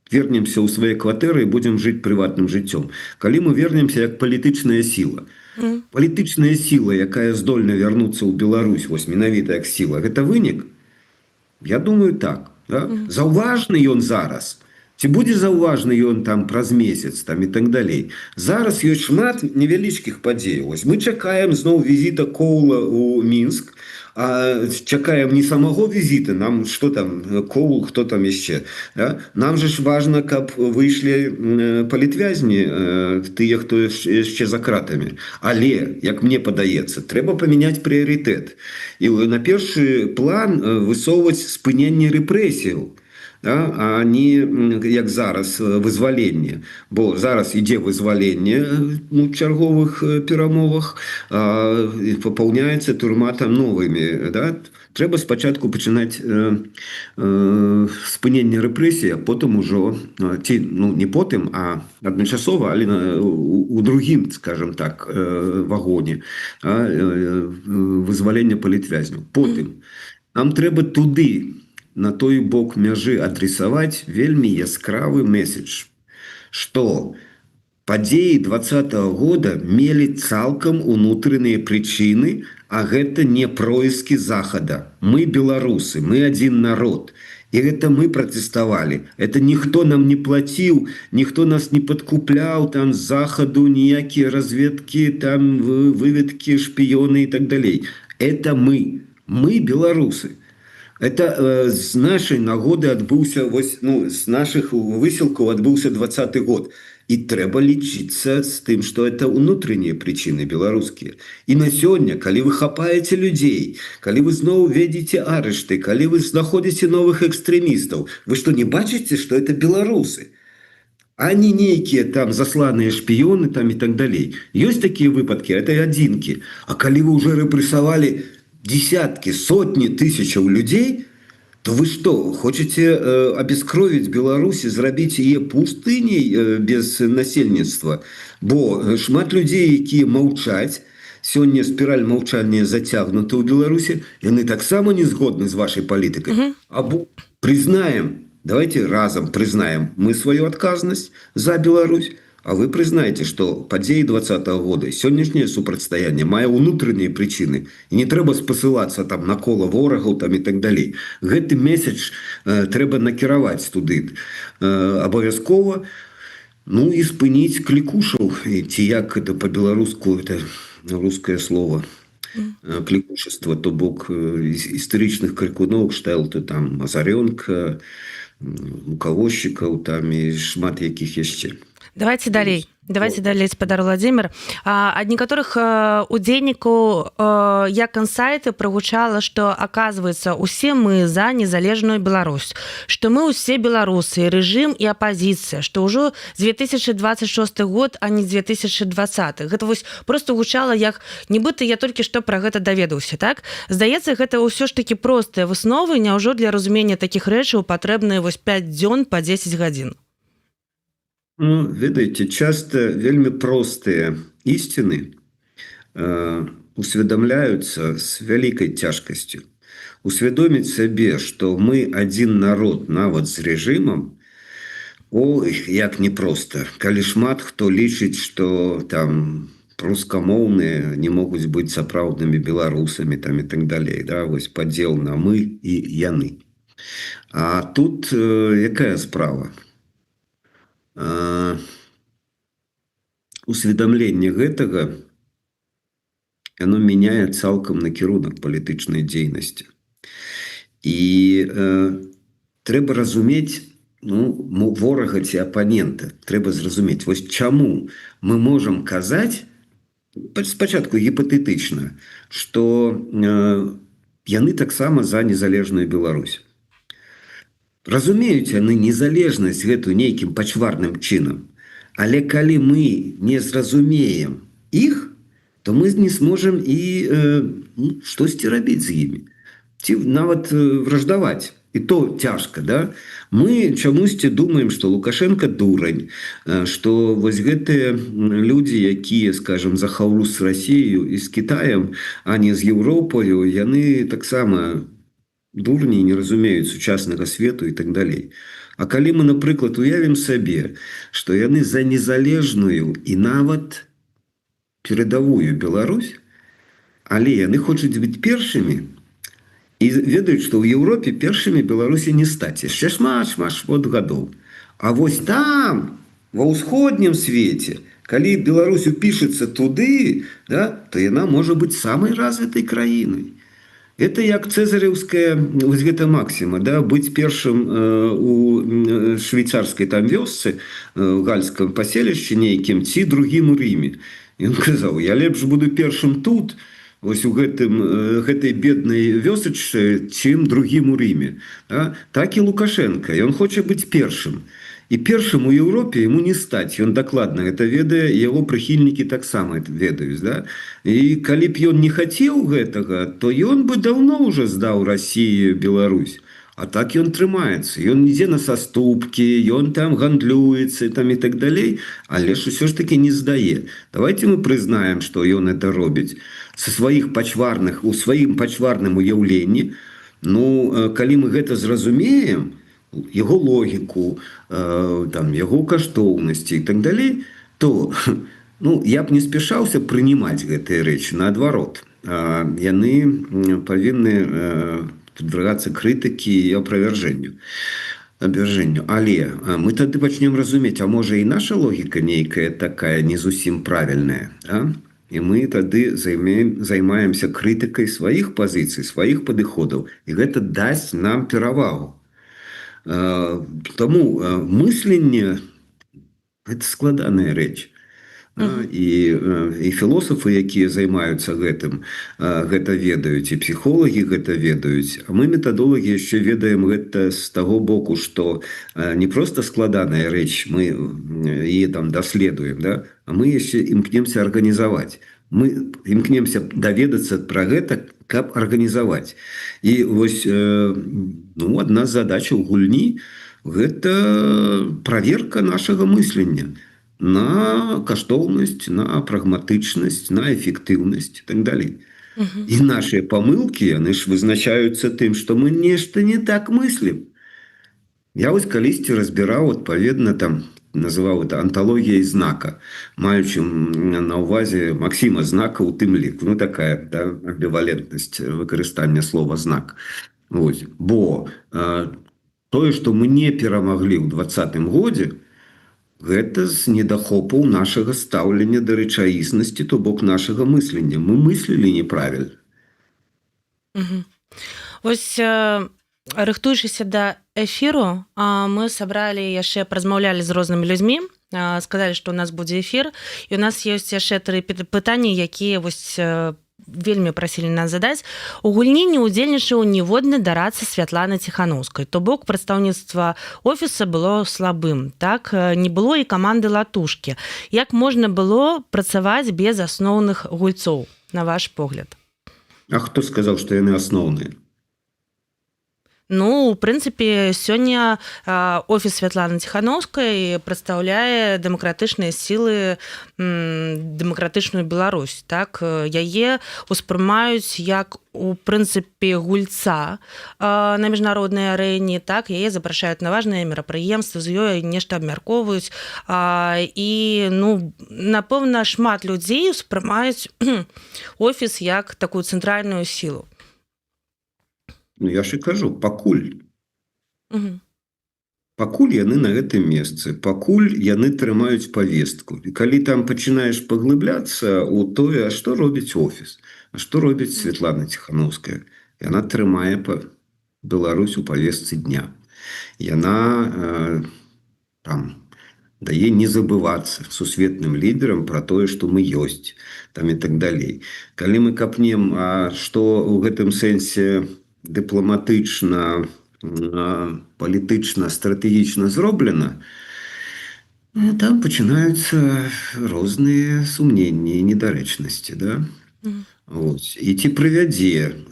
вернемся ў свае кватэры і будем жыць прыватным жыццём. Калі мы вернемся як палітычная сіла. Палітычная сіла, якая здольна вярнуцца ў Беларусь, вось менавіта як сіла, гэта вынік? Я думаю, так. Да? Заўважны ён зараз. Ці будзе заўважны ён там праз месяц там і так далей. Зараз ёсць шмат невялічкіх падзеяў. Вось мы чакаем зноў візіта Коула ў Мінск, а чакаем не самого візіта, нам што там, Коул, хто там яшчэ. Да? Нам же ж важна, каб выйшлі палітвязні, тыя, хто яшчэ за кратамі. Але, як мне падаецца, трэба памяняць прыярытэт. І на першы план высоўваць спыненне рэпрэсіяў. Да? А не, як зараз, вызваленне. Бо зараз ідзе вызваленне у чарговых перамовах, а папаўняецца турма там новымі. Да? Трэба спачатку пачынаць спыненне рэпрэсій, а потым ужо, ці, ну, не потым, а адначасова, але у другім, скажем так, вагоне, вызвалення палітвязняў. Потым нам трэба туды, на той бок мяжы адресаваць вельмі яскравы месседж, што падзеі 20-го года мелі цалкам унутраныя прычыны, а гэта не проіскі захада. Мы беларусы, мы адзін народ. І гэта мы пратэставалі. Это ніхто нам не плаціў, ніхто нас не падкупляў, там з захаду ніякія разведкі, там выведкі, шпіёны і так далей. Это мы белорусы. Это з нашай нагоды адбыўся з нашых высілкаў адбыўся 20-й год, і трэба лічыцца з тым, што это ўнутраннія прычыны беларускія. І на сёння, калі вы хапаеце людзей, калі вы зноў вядзіце арышты, калі вы знаходзіце новых экстрэмістаў, вы што не бачыце, што это беларусы, а не нейкія там засланыя шпіёны там і так далей. Ёсць такія выпадкі, это адзінкі. А калі вы ўжо рэпрэсавалі десятки, сотни тысячаў людей, то вы что, хочете обескровить Беларусь и зрабіць яе пустыней без насельніцтва? Бо шмат людей, якія маўчаць, сёння спіраль маўчання зацягнута ў Беларусі, яны таксама не згодны з вашай палітыкай. Або признаем, давайте разом признаем мы свою адказнасць за Беларусь, а вы признаете, что падзеі 20-го года, сённяшняе супрацьстаянне мае ўнутраныя прычыны, і не трэба спасылацца там на кола ворагаў там і так далей. Гэты месяц трэба накіраваць туды абавязкова, ну і спыніць клікушаў, ці як это по-беларуску, это рускае слово, клікушество, то бок історычных крыкуноў, кшталту там Азарёнка, Лукавозчыкаў там і шмат якіх яшчэ. Давайте далей. Давайте далей, спадар Владимир. Ад некаторых удзельнікаў як інсайты прагучала, што, аказваецца, усе мы за незалежную Беларусь, што мы ўсе беларусы, рэжым і апазіцыя, што ўжо 2026 год, а не 2020. Гэта вось проста гучала як, нібыта я толькі што пра гэта даведаўся, так? Здаецца, гэта ўсё ж такі простыя высновы, няўжо для разумення такіх рэчаў патрэбныя вось 5 дзён па 10 гадзін? Ну, ведаеце, часто вельмі простыя ісціны усведамляюцца з вялікай цяжкасцю. Усведоміць сабе, што мы адзін народ нават з рэжымам, ой, як непроста. Калі шмат хто лічыць, што там рускамоўныя не могуць быць сапраўднымі беларусамі там і так далей, да, вось падзел на мы і яны. А тут якая справа? Усведамленне гэтага, яно мяняе цалкам накірунак палітычнай дзейнасці. І трэба разумець, ворага ці апанента, трэба зразумець, вось чаму мы можам казаць, спачатку гіпатэтычна, што яны таксама за незалежную Беларусь. Разумеюць яны незалежнасць гэту нейкім пачварным чынам, але калі мы не зразумеем іх, то мы не сможам і штосьці рабіць з імі. Ці нават враждаваць. І то цяжка, да? Мы чамусьці думаем, што Лукашенко дурань, што вось гэтыя людзі, якія, скажем, за хаўру з Расіяю і з Кітаем, а не з Еўропаю, яны таксама дурні, не разумеюць сучаснага свету і так далей. А калі мы, напрыклад, уявім сабе, што яны за незалежную і нават перадавую Беларусь, але яны хочуць быць першымі, і ведаюць, што ў Еўропе першымі Беларусі не стаць. Яшчэ шмат гадоў. А вось там, ва ўсходнім свеце, калі Беларусь упішацца туды, да, то яна можа быць самай развітай краінай. Это як цэзаревская вось гэта максіма, да, быць першым у швейцарскай там вёсцы, в гальскім паселішчы нейкім, ці другім у Рыме. Ён казаў, я лепш буду першым тут, вось у гэтай беднай вёсачцы, чым другім у Рыме. Да? Так і Лукашенко, ён хоча быць першым. І першым у Еўропе яму не стаць, ён дакладна гэта ведае, яго прыхільнікі таксама ведаюць. Да? І калі б ён не хацеў гэтага, то ён бы даўно ўжо здаў Расію, Беларусь. А так ён трымаецца, ён ідзе на саступкі, ён там гандлюецца там і так далей, але ж усё ж таки не здае. Давайте мы прызнаем, што ён это робіць са сваіх пачварных, у сваім пачварным уяўленні. Ну, калі мы гэта зразумеем, яго логіку, там, яго каштоўнасці і так далей, то я б не спяшаўся прынимаць гэтыя рэчы, наадварот. Яны павінны падвяргацца крытыкі і аправяржэнню. Але мы тады пачнем разумець, а можа і наша логіка нейкая такая не зусім правільная. і мы тады займаемся крытыкай сваіх пазіцый, сваіх падыходаў, і гэта дасць нам перавагу. Таму мысленне гэта складаная рэч. І філосафы, якія займаюцца гэтым, гэта ведаюць, і псіхолагі гэта ведаюць. А мы, метадолагі, яшчэ ведаем гэта з таго боку, што не проста складаная рэч, мы яе там даследуем, да? А мы яшчэ імкнемся арганізаваць. Мы імкнемся даведацца пра гэта, каб арганізаваць. І вось адна з задач у гульні – гэта праверка нашага мыслення на каштоўнасць, на прагматычнасць, на эфектыўнасць і так далей. І нашыя памылкі, яны ж вызначаюцца тым, што мы нешта не так мыслім. Я вось калісьці разбіраў, адпаведна, там, называў это анталогіяй знака, маючы на ўвазе Максіма Знака ў тым ліку. Ну, такая, да, амбівалентнасць выкарыстання слова «знак». Вось. Бо тое, што мы не перамаглі ў 2020 годзе, гэта з недахопу нашага стаўлення да рэчаіснасці, то бок нашага мыслення. Мы мыслілі неправільна. Вось, рыхтуючыся да эфіру, мы сабралі яшчэ, празмаўлялі з рознымі людзьмі, сказалі, што ў нас будзе эфір, і ў нас ёсць яшчэ 3 пытанні, якія вось вельмі прасілі нас задаць. У гульні не ўдзельнічаў ніводны дарадца Святланы Ціханаўскай. То бок прадстаўніцтва офіса было слабым, так? Не было і каманды Латушкі. Як можна было працаваць без асноўных гульцоў, на ваш погляд? А хто сказаў, што яны асноўныя? Ну, у прынцыпе, сёння офіс Святланы Ціханаўскай прадстаўляе дэмакратычныя сілы, дэмакратычную Беларусь. Так? Яе успрымаюць як, у прынцыпе, гульца на міжнароднай арэне. Так? Яе запрашаюць на важныя мерапрыемствы, з ёй нешта абмяркоўваюць. І, ну, напэўна, шмат людзей успрымаюць офіс як такую цэнтральную сілу. Ну, я ж і кажу, пакуль. Пакуль яны на гэтым месцы, пакуль яны трымаюць павестку. І калі там пачынаеш паглыбляцца ў тое, а што робіць офіс, а што робіць Святлана Ціханаўская, яна трымае Беларусь у павестцы дня. Яна там дае не забывацца сусветным лідарам пра тое, што мы ёсць, там і так далей. Калі мы капнем, а што ў гэтым сэнсе дыпламатычна, палітычна, стратэгічна зроблена, там пачынаюцца розныя сумненні і недарэчнасці. Да? І ці прывядзе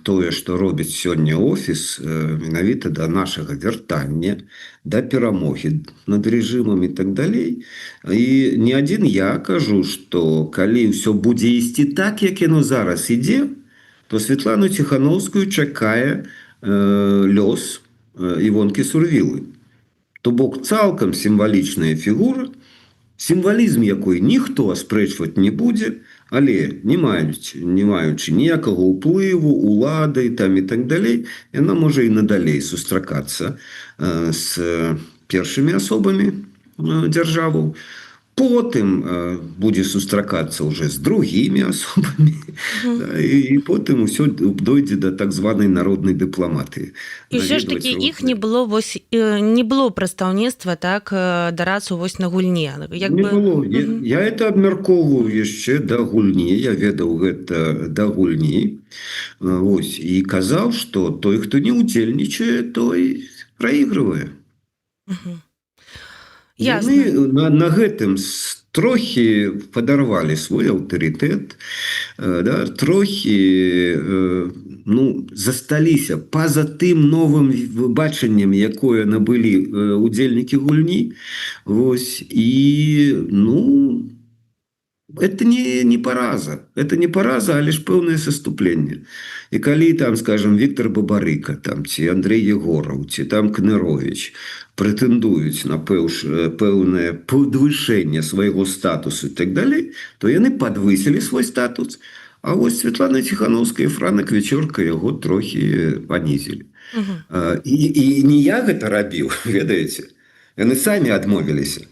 тое, што робіць сёння офіс, менавіта да нашага вяртання, да перамогі над рэжымам і так далей. І не адзін я кажу, што калі ўсё будзе ісці так, як яно зараз ідзе, то Святлану Ціханаўскую чакае лёс Івонкі Сурвілы. То бок цалкам сімвалічная фігура, сімвалізм якой ніхто аспрэчваць не будзе, але не маючы ніякага ўплыву, улады там і так далей, яна можа і надалей сустракацца з першымі асобамі дзяржаваў. Потым будзе сустракацца ўжо з другімі асобамі, і потым усё дойдзе да так званай народнай дыпламатыі. І ўсё ж такі іх не было прадстаўніцтва, так, дарадцу вось на гульне. Не было. Я это абмяркоўваю яшчэ да гульні, я ведаў гэта да гульні, і казаў, што той, хто не ўдзельнічае, той праігрывае. Яны на гэтым трохі падарвалі свой аўтарытэт, да, трохі засталіся па-за тым новым бачаннем, якое набылі удзельнікі гульні. І, это не параза. Это не параза, але ж пэўнае саступленне. І калі там, скажем, Віктор Бабарыка, там, ці Андрэй Егораў, ці там Кныровіч прэтэндуюць на пэўнае падвышэнне свайго статусу і так далей, то яны падвысілі свой статус. А вось Святлана Ціханаўская і Франак Вечорка яго трохі панізілі. І не я гэта рабіў, ведаеце. Яны самі адмовіліся.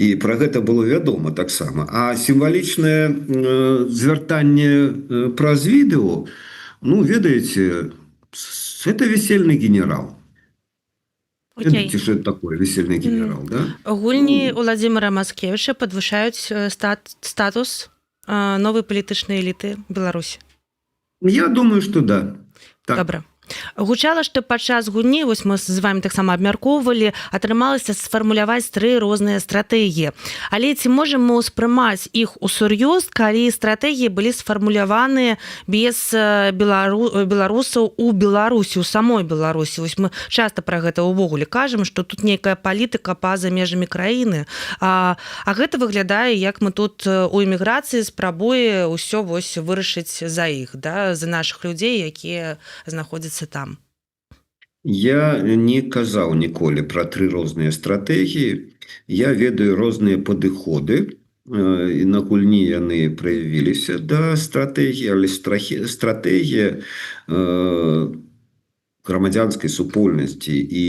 і пра гэта было вядома таксама. А сімвалічнае звяртанне праз відэо, ну ведаеце, это весельны генерал. Окей. Ведаеце, што это такое весельны генерал, да? Гульні Уладзіміра Маскевіча падвышаюць статус новай палітычнай эліты Беларусі. Я думаю, что да. Так. Добра. Гучала, што падчас гульні, вось мы з вами таксама абмяркоўвалі, атрымалася сфармуляваць 3 розныя стратэгіі. Але ці можам мы ўспрымаць іх усур'ёз, калі стратэгіі былі сфармуляваны без беларусаў у Беларусі, у самой Беларусі? Вось мы часта пра гэта ўвогуле кажам, што тут нейкая палітыка па-за межамі краіны. А гэта выглядае, як мы тут у эміграцыі спрабуе ўсё вось вырашыць за іх, да, за нашых людзей, якія знаходзяцца там. Я не казаў ніколі пра 3 розныя стратэгіі. Я ведаю розныя падыходы, і на гульні яны праявіліся да стратэгіі, але стратэгія грамадзянскай супольнасці і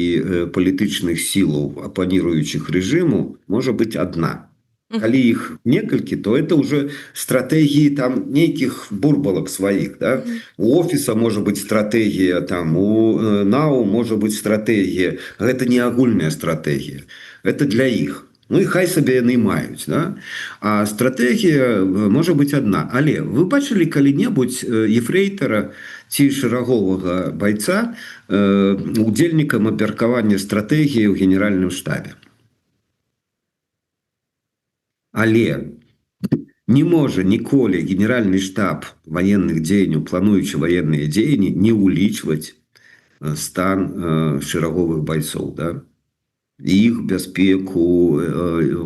палітычных сілаў, апаніруючых рэжыму, можа быць адна. Калі іх некалькі, то это уже стратэгіі там нейкіх бурбалак сваіх, да? У офіса можа быць стратэгія, там у НАУ можа быць стратэгія. Гэта не агульная стратэгія. Это для іх. Ну і хай сабе яны маюць, да? А стратэгія можа быць адна. Але вы бачылі калі-небудзь ефрэйтара ці шараговага байца удзельнікам абмеркавання стратэгіі ў генеральным штабе? Але не можа ніколі генеральны штаб военных дзеянняў, плануючы военныя дзеянні, не ўлічваць стан шараговых байцоў, да? Іх бяспеку,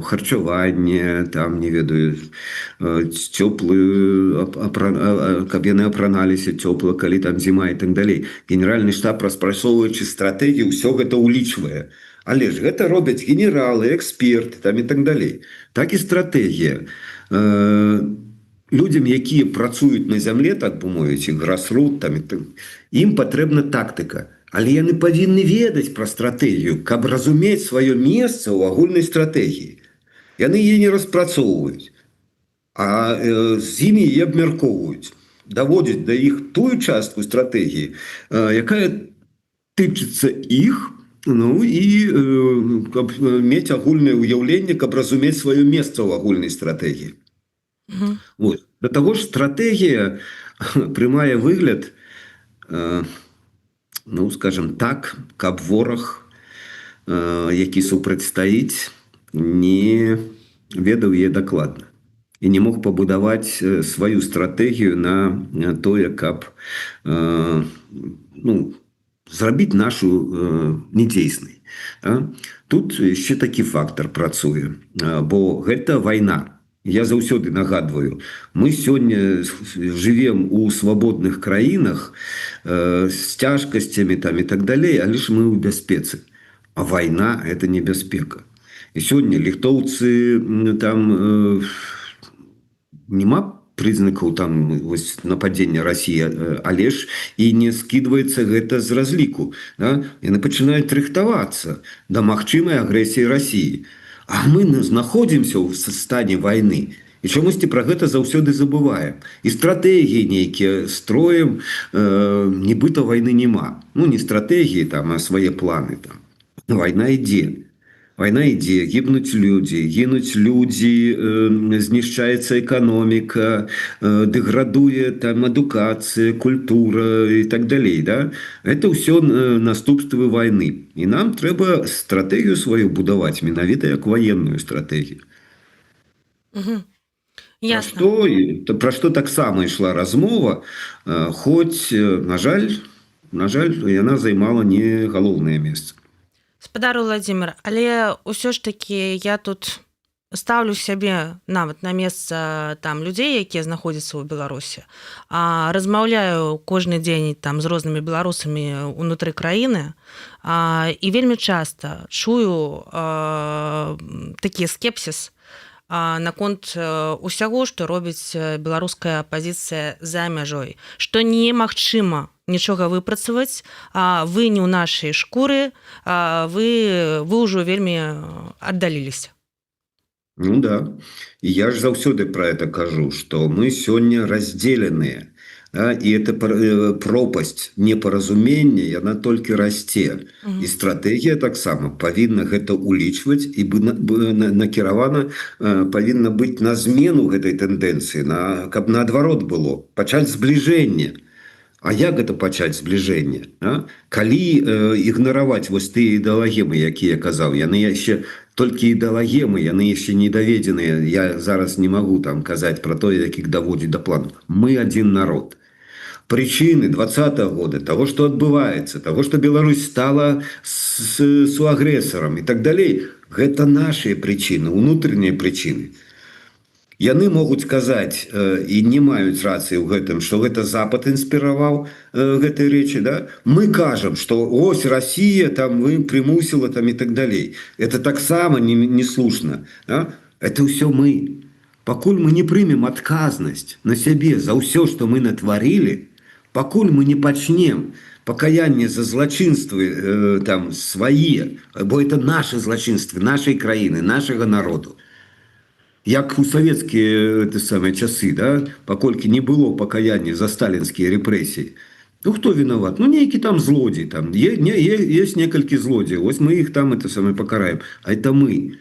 харчаванне, там, не ведаю, цёплую, каб яны апраналіся цёпла, калі там зіма і так далей. Генеральны штаб, распрацоўваючы стратэгію, ўсё гэта ўлічвае. Але ж гэта робяць генералы, эксперты там і так далей. Так і стратэгія. Людзям, якія працуюць на зямле, так бы мовіць, грасрут, там, ім патрэбна тактыка. Але яны павінны ведаць пра стратэгію, каб разумець сваё месца ў агульнай стратэгіі. Яны яе не распрацоўваюць, а з імі і абмяркоўваюць. Даводзяць да іх тую частку стратэгіі, якая тычыцца іх, ну і каб мець агульнае ўяўленне, каб разумець сваё месца ў агульнай стратэгіі. Вот. Да таго ж стратэгія прымае выгляд, ну, скажем так, каб вораг, які супрацьстаіць, не ведаў яе дакладна і не мог пабудаваць сваю стратэгію на тое, каб зрабіць нашу недзейснай. Тут яшчэ такі фактор працуе, бо гэта вайна. Я заўсёды нагадваю, мы сёння жывем у свабодных краінах з цяжкасцямі там і так далей, але ж мы ў бяспецы. А вайна – это небяспека. І сёння літоўцы там нема прызнакаў там вось нападзення Расіі, але ж і не скідваецца гэта з разліку. Да? Яны пачынаюць рыхтавацца да магчымай агрэсіі Расіі. А мы знаходзімся ў стане вайны. І чамусьці пра гэта заўсёды забываем. І стратэгіі нейкія строім, нібыта вайны няма. Ну, не стратэгіі, там, а свае планы. Там. Вайна ідзе. Вайна ідзе, гінуць людзі, знішчаецца эканоміка, дэградуе там адукацыя, культура і так далей. Да? Это ўсё наступствы вайны. І нам трэба стратэгію сваю будаваць, менавіта як ваенную стратэгію. Ясна. Пра што таксама ішла размова, хоць, на жаль, яна займала не галоўнае месца. Спадар Уладзімір, але ўсё ж такі я тут ставлю сябе нават на месца там людзей, якія знаходзяцца ў Беларусі, размаўляю кожны дзень там з рознымі беларусамі ўнутры краіны, і вельмі часта чую такі скепсіс наконт усяго, што робіць беларуская апазіцыя за мяжой, што немагчыма нічога выпрацаваць, вы не ў нашай шкуры, вы ўжо вельмі аддаліліся. Ну да. И я же заўсёды про это кажу, что мы сёння разделенные. Да? И эта пропасть непаразумення, яна толькі расце. І стратэгія таксама павінна гэта ўлічваць і накіравана павінна быць на змену гэтай тэндэнцыі, каб наадварот было, пачаць збліжэнне. А як гэта пачаць збліжэнне? Калі ігнараваць вось тыя ідэалагемы, якія я казаў, яны яшчэ толькі ідэалагемы, яны яшчэ не даведзеныя. Я зараз не магу там казаць пра тое, якіх даводзіць да плану. Мы адзін народ. Причины 20-го года, того, что отбывается, того, что Беларусь стала суагрэсарам и так далее, это наши причины, внутренние причины. Яны могуць сказаць і не маюць рацыі ў гэтым, што гэта Запад інспіраваў гэтай рэчы, да? Мы кажам, што ось Россия там примусила там і так далей. Это таксама не слушна, да? Это ўсё мы. Пакуль мы не прымем адказнасць на сябе за ўсё, што мы натварылі, пакуль мы не пачнем пакаянне за злачынствы там свае, бо это наши злачынствы, нашай краіны, нашага народу. Як у савецкія часы, да? Паколькі не было пакаяння за сталінскія рэпрэсіі. Ну, хто виноват? Ну, нейкі там злодзей. Там. Есть некалькі злодзеяў. Вось мы іх там пакараем. А это мы.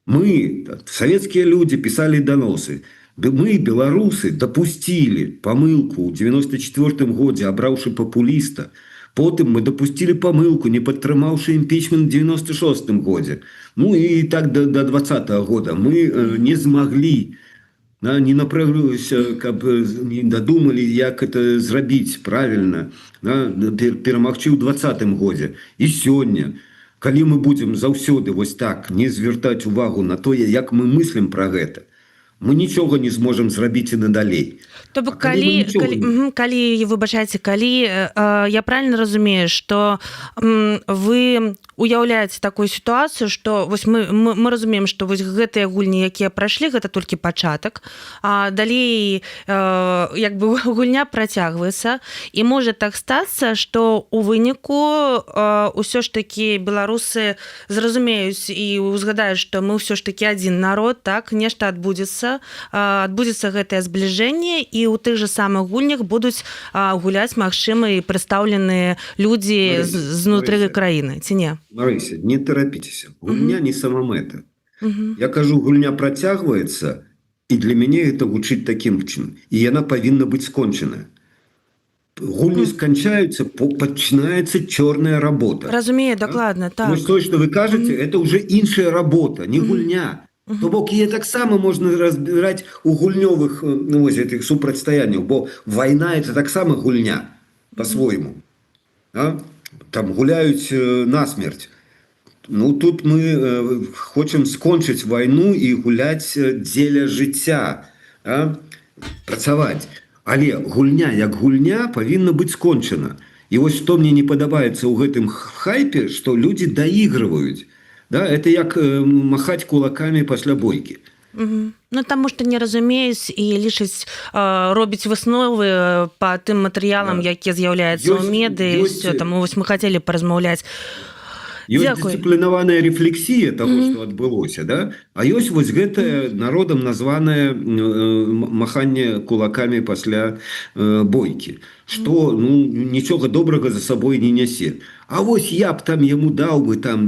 Мы, советские люди, писали доносы. Мы, белорусы, допустили помылку ў 94 годзе, абраўшы популіста. Потым мы допустили помылку, не падтрымаўшы імпічмент ў 96 годзе. Ну и так до 20-го года мы не змаглі, не напрягліся, каб не дадумалі, як это зрабіць правильно, перамагчы ў 20-м годзе. І сёння, калі мы будзем заўсёды вось так не звяртаць увагу на тое, як мы мыслім пра гэта, мы нічога не зможам зрабіць і надалей. То бок калі выбачайце, калі я правильно разумею, што вы уяўляеце такую сітуацыю, што вось мы разумеем, што вось гэтыя гульні, якія прайшлі, гэта толькі пачатак, а далей як бы гульня працягваецца, і можа так стацца, што у выніку ўсё ж такі беларусы зразумеюць і узгадаюць, што мы ўсё ж такі адзін народ, так, нешта адбудзецца гэтае збліжэнне, і ў тых жа самых гульнях будуць гуляць, магчыма, і прадстаўленыя людзі знутры краіны, ці не? Марыся, не тарапіцеся. Гульня не самамэта. Я кажу, гульня працягваецца, і для мяне гэта гучыць такім чынам. І яна павінна быць скончаная. Гульні сканчаюцца, пачынаецца чорная работа. Разумею, дакладна, так. Вось тое, што вы кажаце, это ўжо іншая работа, не гульня. То бок яе таксама можна разбіраць у гульнёвых этих супрацьстаянняў, бо вайна это таксама гульня по-свойму. Там гуляюць насмерць. Ну тут мы хочам скончыць вайну і гуляць дзеля жыцця, працаваць. Але гульня як гульня павінна быць скончана. І вось што мне не падабаецца ў гэтым хайпе, што людзі даігрываюць. Да, это як махаць кулакамі пасля бойкі. Ну, таму што не разумеюць і лічаць, робіць высновы па тым матэрыялам, якія з'яўляюцца ў медыі. Таму вось мы хацелі паразмаўляць. Ёсць дысцыплінаваная рэфлексія таго, што адбылося, да? А ёсць вось гэтае народам названае маханне кулакамі пасля бойкі. Што, ну, нічога добрага за сабой не нясе. А вось я б там яму даў бы там,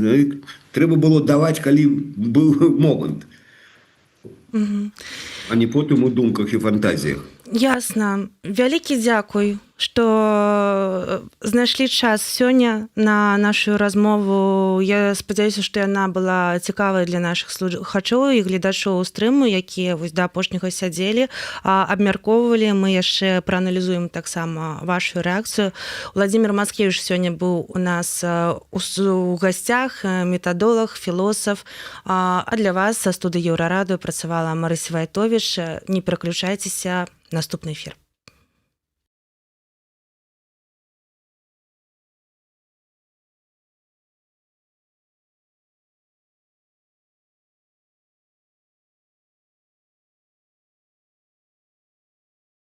трэба было даваць, калі быў момант. А не потым у думках і фантазіях. Ясна. Вялікі дзякуй, што знайшлі час сёння на нашу размову. Я спадзяюся, што яна была цікавая для нашых слухачоў і гледачоў стрыму, якія вось да апошняга сядзелі, абмяркоўвалі. Мы яшчэ прааналізуем таксама вашу рэакцыю. Владзімір Мацкевіч сёння быў у нас у гасцях, метадолог, філосаф. А для вас са студыі Еўрарадыё працавала Марыся Вайтовіч. Не пераключайцеся, наступны эфір.